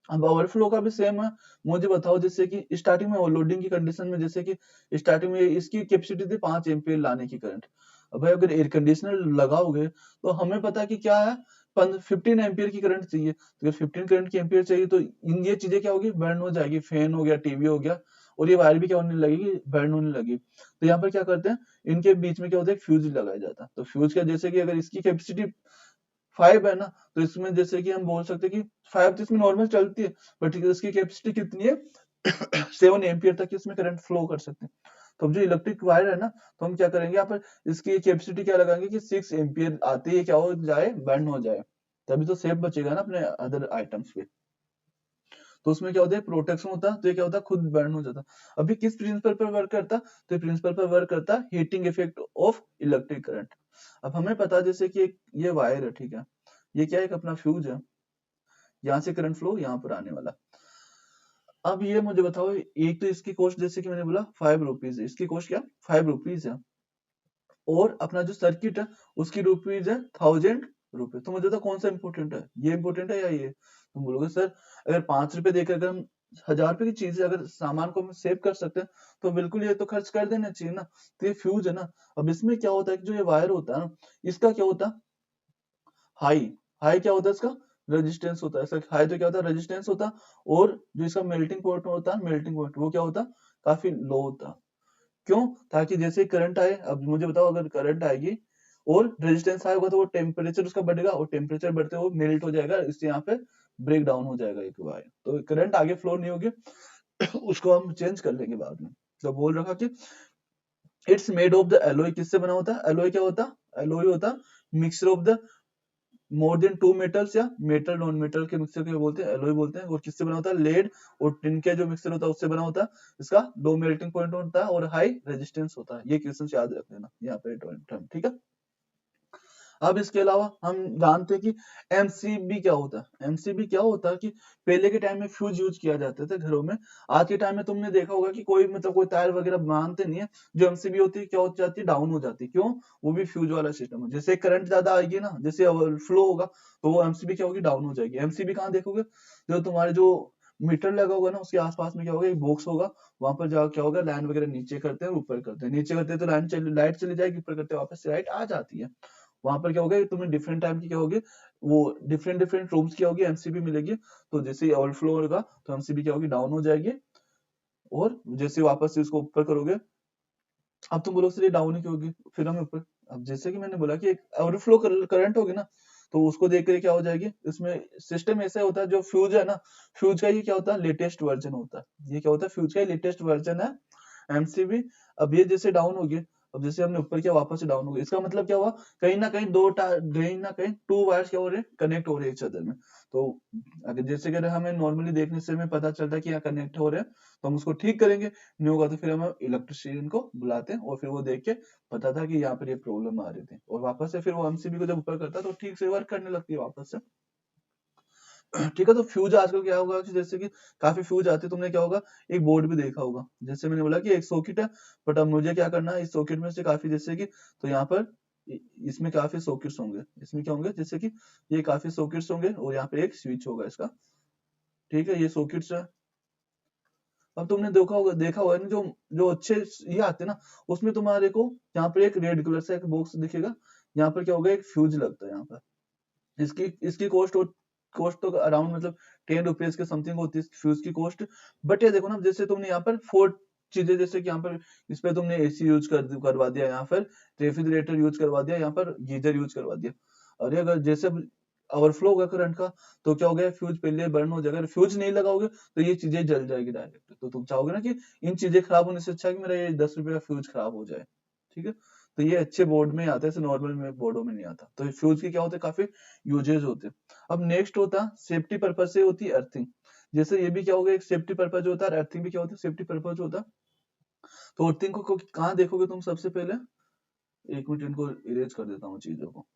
अब overflow का भी सेम है। मुझे बताओ, जैसे कि स्टार्टिंग में ओवरलोडिंग की कंडीशन में, जैसे कि स्टार्टिंग में इसकी कैपेसिटी थी 5 एम्पीयर लाने की करंट। अब भाई अगर एयर कंडीशनर लगाओगे तो हमें पता है कि क्या है, 15 एम्पीयर की करंट चाहिए। तो अगर 15 करंट की एम्पीयर चाहिए तो इन ये चीजें क्या होगी, बर्न हो जाएगी। फैन हो गया, टीवी हो गया, और ये वायर भी क्या होने लगेगी, बर्न होने लगी। तो यहाँ पर क्या करते हैं, इनके बीच में क्या होता है, फ्यूज लगाया जाता है। तो फ्यूज का जैसे कि अगर इसकी कैपेसिटी 5 है ना, तो इसमें जैसे कि हम बोल सकते हैं कि 5 तो इसमें नॉर्मल चलती है, बट इसकी कैपेसिटी कितनी है 7 एम्पियर तक इसमें करंट फ्लो कर सकते हैं। तो अब जो इलेक्ट्रिक वायर है ना, तो हम क्या करेंगे, यहाँ पर इसकी कैपेसिटी क्या लगाएंगे कि 6 एम्पियर आते ही क्या हो जाए, बर्न हो जाए। तभी तो सेफ बचेगा ना अपने अदर आइटम्स पे। तो उसमें क्या होता है, प्रोटेक्शन होता है, तो ये क्या होता है, खुद बर्न हो जाता है। अभी किस प्रिंसिपल पर वर्क करता, तो प्रिंसिपल पर वर्क करता है heating effect of electric current. अब हमें पता है जैसे कि ये वायर है, ठीक है, ये क्या है, एक अपना फ्यूज है, यहाँ से करंट फ्लो यहाँ पर आने वाला। अब ये मुझे बताओ, एक तो इसकी कॉस्ट जैसे कि मैंने बोला 5 रुपीज है, इसकी कॉस्ट क्या 5 रुपीज है, और अपना जो सर्किट है उसकी रुपीज है 1000 रुपए। तो मुझे तो कौन सा इंपॉर्टेंट है, ये इंपॉर्टेंट है या ये? तुम बोलोगे सर अगर 5 रुपए देकर अगर हम 1000 रुपए की चीज अगर सामान को हम सेव कर सकते हैं, तो बिल्कुल ये तो खर्च कर देना चाहिए ना। तो ये फ्यूज है ना। अब इसमें क्या होता है कि जो ये वायर होता है ना, इसका क्या होता है, हाई। हाई क्या होता है इसका, रेजिस्टेंस होता है। इसका हाई तो क्या होता है, रेजिस्टेंस होता है। और जो इसका मेल्टिंग पॉइंट होता है, मेल्टिंग पॉइंट वो क्या होता है, काफी लो होता है। क्यों? ताकि जैसे करंट आए, अब मुझे बताओ अगर करंट आएगी और रेजिस्टेंस हाई होगा तो वो टेम्परेचर उसका बढ़ेगा और टेम्परेचर बढ़ते वो मेल्ट हो जाएगा, इससे यहाँ पे ब्रेक डाउन हो जाएगा एक वायर, तो करंट आगे फ्लो नहीं होगी उसको हम चेंज कर लेंगे बाद में। तो बोल रखा कि it's made of the alloy, किससे बना होता है? एलोय क्या होता है? एलोय होता mixture of the more than two metals या मेटल नॉन मेटल के मिक्सचर को बोलते हैं एलोय बोलते हैं। और किससे बना होता है? लेड और टिन के जो मिक्सचर होता है उससे बना होता है। इसका लो मेल्टिंग पॉइंट होता है और हाई रेजिस्टेंस होता है। ये क्वेश्चन याद रख लेना यहाँ पे टर्म, ठीक है। अब इसके अलावा हम जानते हैं कि एमसीबी क्या होता है। एमसीबी क्या होता है कि पहले के टाइम में फ्यूज यूज किया जाते थे घरों में। आज के टाइम में तुमने देखा होगा कि कोई मतलब कोई तार वगैरह मानते नहीं है। जो एमसीबी होती है क्या हो जाती है? डाउन हो जाती है। क्यों? वो भी फ्यूज वाला सिस्टम है। जैसे करंट ज्यादा आएगी ना, जैसे फ्लो होगा तो वो एमसीबी क्या होगी? डाउन हो जाएगी। एमसीबी कहाँ देखोगे? जो तुम्हारे जो मीटर लगा होगा ना उसके आसपास में क्या होगा? एक बॉक्स होगा, वहां पर जाकर क्या होगा? लाइन वगैरह नीचे करते हैं ऊपर करते हैं, नीचे करते हैं तो लाइट चली जाएगी, ऊपर करते हैं वापस से लाइट आ जाती है। वहां पर क्या होगा? तुम्हें डिफरेंट टाइप की क्या होगी? वो डिफरेंट डिफरेंट रूम्स क्या होगी? एमसीबी मिलेगी। तो जैसे ओवरफ्लो होगा तो एमसीबी क्या होगी? डाउन हो जाएगी। और जैसे वापस से इसको ऊपर करोगे, अब तुम बोलोगे सर ये डाउन ही क्यों होगी? फिर हम ऊपर, अब जैसे कि मैंने बोला कि एक ओवरफ्लो करंट होगी ना, तो उसको देख कर क्या हो जाएगी? इसमें सिस्टम ऐसा होता है, जो फ्यूज है ना, फ्यूज का ये क्या होता है? लेटेस्ट वर्जन होता है। ये क्या होता है? फ्यूज का लेटेस्ट वर्जन है एमसीबी। अब ये जैसे डाउन हो गई, अब जैसे हमने ऊपर किया वापस से डाउन हो गई, इसका मतलब क्या हुआ? कहीं ना कहीं कहीं ना कहीं टू वायर्स क्या हो रहे हैं? कनेक्ट हो रहे हैं इच अदर में। तो अगर जैसे कि हमें नॉर्मली देखने से हमें पता चलता है कि यहाँ कनेक्ट हो रहे हैं, तो हम उसको ठीक करेंगे। नहीं होगा तो फिर हम इलेक्ट्रिशियन को बुलाते हैं और फिर वो देख के पता था कि यहाँ पर ये प्रॉब्लम आ रही थी, और वापस से फिर वो एमसीबी को जब ऊपर करता है तो ठीक से वर्क करने लगती है वापस से। ठीक है। तो फ्यूज आजकल क्या होगा कि जैसे कि काफी फ्यूज आते हैं, तुमने क्या होगा? एक बोर्ड भी देखा होगा, जैसे मैंने बोला कि एक सॉकेट है, बट अब मुझे क्या करना है? इस सॉकेट में से काफी जैसे कि, तो यहाँ पर इसमें काफी सॉकेट्स होंगे, इसमें क्या होंगे? जैसे कि ये काफी सॉकेट्स होंगे और यहाँ पे एक स्विच होगा इसका। ठीक है, ये सॉकेट्स है। अब तुमने देखा होगा ना, जो जो अच्छे ये आते हैं ना, उसमें तुम्हारे को यहाँ पर एक रेड कलर से एक बॉक्स दिखेगा। यहाँ पर क्या होगा? एक फ्यूज लगता है यहाँ पर। इसकी इसकी कॉस्ट तो अराउंड मतलब 10 रुपीज के समथिंग होती है फ्यूज की कॉस्ट। बट ये देखो ना, जैसे तुमने यहाँ पर 4 चीजें, जैसे कि यहाँ पर इस पे तुमने एसी यूज करवा दिया, यहाँ पर रेफ्रिजरेटर यूज करवा दिया, यहाँ पर गीजर यूज करवा दिया। अरे अगर जैसे ओवरफ्लो होगा करंट का, तो क्या हो गया? फ्यूज पहले बर्न हो जाएगा। फ्यूज नहीं लगाओगे तो ये चीजें जल जाएगी डायरेक्ट। तो तुम चाहोगे ना कि इन चीजें खराब होने से अच्छा है कि मेरा ये 10 रुपए का फ्यूज खराब हो जाए। ठीक है। तो ये अच्छे बोर्ड में आता है, ऐसे नॉर्मल में बोर्डों में नहीं आता। तो फ्यूज के क्या होते हैं? काफी यूजेज होते हैं। अब नेक्स्ट होता है सेफ्टी पर्पज से होती है अर्थिंग। जैसे ये भी क्या होगा? एक सेफ्टी पर्पज होता है, अर्थिंग भी क्या होता है? सेफ्टी पर्पज होता है। तो अर्थिंग को कहाँ देखोगे तुम सबसे पहले? एक मिनट, इनको इरेज कर देता हूँ चीजों को।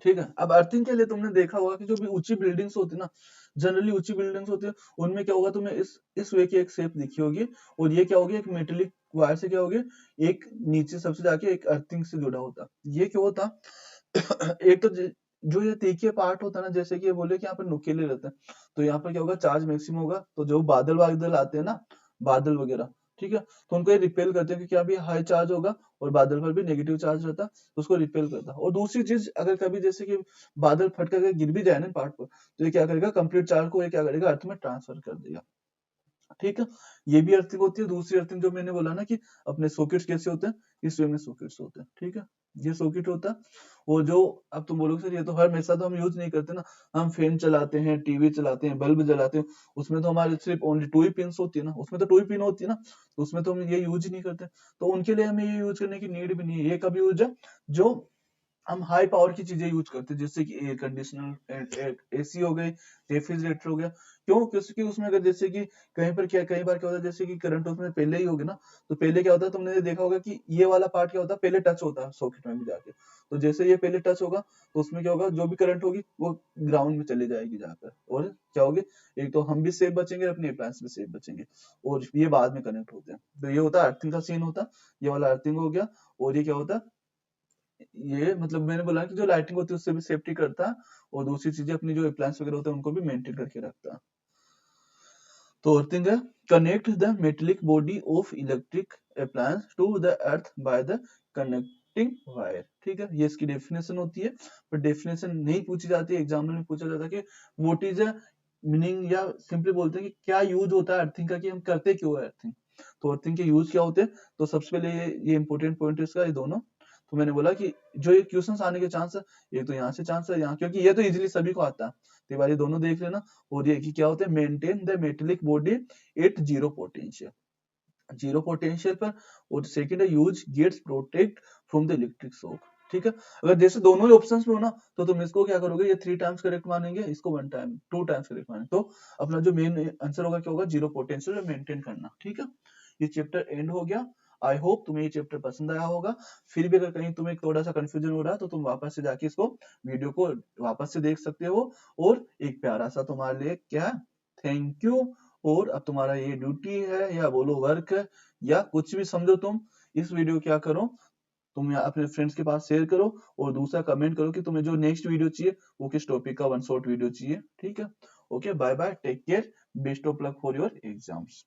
ठीक है। अब अर्थिंग के लिए तुमने देखा होगा कि जो भी ऊंची बिल्डिंग्स होती है ना, जनरली ऊंची बिल्डिंग्स होती है, उनमें क्या होगा? तुम्हें इस वे की एक शेप दिखी होगी, और ये क्या होगी? एक मेटेलिक वायर से क्या होगी? एक नीचे सबसे जाके एक अर्थिंग से जुड़ा होता। ये क्यों होता? एक तो जो ये तीखे पार्ट होता है ना, जैसे कि ये बोले कि यहाँ पर नुकीले रहते हैं, तो यहाँ पर क्या होगा? चार्ज मैक्सिमम होगा। तो जो बादल वादल आते हैं ना, बादल वगैरह, ठीक है, तो उनको ये रिपेल करते हैं, क्योंकि अभी हाई चार्ज होगा और बादल पर भी नेगेटिव चार्ज रहता है, तो उसको रिपेल करता है। और दूसरी चीज, अगर कभी जैसे कि बादल फट करके गिर भी जाए ना पार्ट पर, तो ये क्या करेगा? कंप्लीट चार्ज को ये क्या करेगा? अर्थ में ट्रांसफर कर देगा। ठीक है। ये भी अर्थिंग होती है। दूसरी अर्थिंग जो मैंने बोला ना कि अपने सॉकेट्स कैसे होते हैं, इस वे में सॉकेट्स होते हैं। ठीक है, ये सॉकेट होता है। वो जो, अब तुम बोलोगे सर ये तो हर हमेशा तो हम यूज नहीं करते ना, हम फैन चलाते हैं, टीवी चलाते हैं, बल्ब जलाते हैं, उसमें तो हमारे सिर्फ ओनली 2 ही पिन होती है ना, उसमें तो 2 ही पिन होती है ना, तो उसमें तो हम ये यूज ही नहीं करते। तो उनके लिए हमें ये यूज करने की नीड भी नहीं है। ये कब यूज है? जो हम हाई पावर की चीजें यूज करते हैं, जैसे कि एयर कंडीशनर, एसी हो गई, रेफ्रिजरेटर हो गया। क्यों? क्योंकि उसमें अगर जैसे कि कहीं पर क्या, कई बार क्या होता है, जैसे कि करंट उसमें पहले ही होगी ना, तो पहले क्या होता है? तुमने देखा होगा कि ये वाला पार्ट क्या होता है? पहले टच होता है सॉकेट में भी जाके। तो जैसे ये पहले टच होगा, तो उसमें क्या होगा? जो भी करंट होगी वो ग्राउंड में चली जाएगी जाकर, और क्या होगी? एक तो हम भी सेफ बचेंगे, अपने अप्लायंस भी सेफ बचेंगे, और ये बाद में कनेक्ट होते हैं। तो ये होता है अर्थिंग का सीन होता है। ये वाला अर्थिंग हो गया। और ये क्या होता है? ये मतलब मैंने बोला कि जो लाइटिंग होती है उससे भी सेफ्टी करता है, और दूसरी चीजें अपनी जो अप्लायंस वगैरह होते हैं उनको भी मेंटेन करके रखता है। तो अर्थिंग है, connect the metallic body of electric appliance to the earth by the conducting wire, ठीक है, ये इसकी डेफिनेशन होती है। पर डेफिनेशन नहीं पूछी जाती है, एग्जाम में पूछा जाता है कि व्हाट इज अ मीनिंग, या सिंपली बोलते हैं कि क्या यूज होता है अर्थिंग का, कि हम करते क्यों है अर्थिंग। तो अर्थिंग के यूज क्या होते हैं, तो सबसे पहले ये इंपॉर्टेंट पॉइंट है इसका, ये दोनों। तो मैंने बोला कि जो ये क्वेश्चंस आने के चांस है, एक तो यहाँ से चांस है, यहाँ, क्योंकि ये तो इजीली सभी को आता है, तो ये वाले दोनों देख लेना। और ये कि क्या होते हैं, maintain the metallic body at zero potential, zero potential पर। और सेकंड है use gets protect from the electric shock, ठीक है। अगर जैसे दोनों ही ऑप्शंस में हो ना, तो तुम इसको क्या करोगे, ये 3 टाइम्स करेक्ट मानेंगे, इसको 1 टाइम 2 टाइम्स करेक्ट मानेंगे, तो अपना जो मेन आंसर होगा क्या होगा, जीरो पोटेंशियल मेंटेन करना, ठीक है। ये चैप्टर एंड हो गया। आई होप तुम्हें ये चैप्टर पसंद आया होगा। फिर भी अगर कहीं तुम्हें थोड़ा सा कंफ्यूजन हो रहा है, तो तुम वापस से जाके इसको वीडियो को वापस से देख सकते हो। और एक प्यारा सा तुम्हारे लिए क्या, थैंक यू। और अब तुम्हारा ये ड्यूटी है, या बोलो वर्क है, या कुछ भी समझो तुम, इस वीडियो क्या करो, तुम या अपने फ्रेंड्स के पास शेयर करो। और दूसरा कमेंट करो कि तुम्हें जो नेक्स्ट वीडियो चाहिए वो किस टॉपिक का वन शॉट वीडियो चाहिए, ठीक है। Okay, bye bye, take care, best of luck for your exams.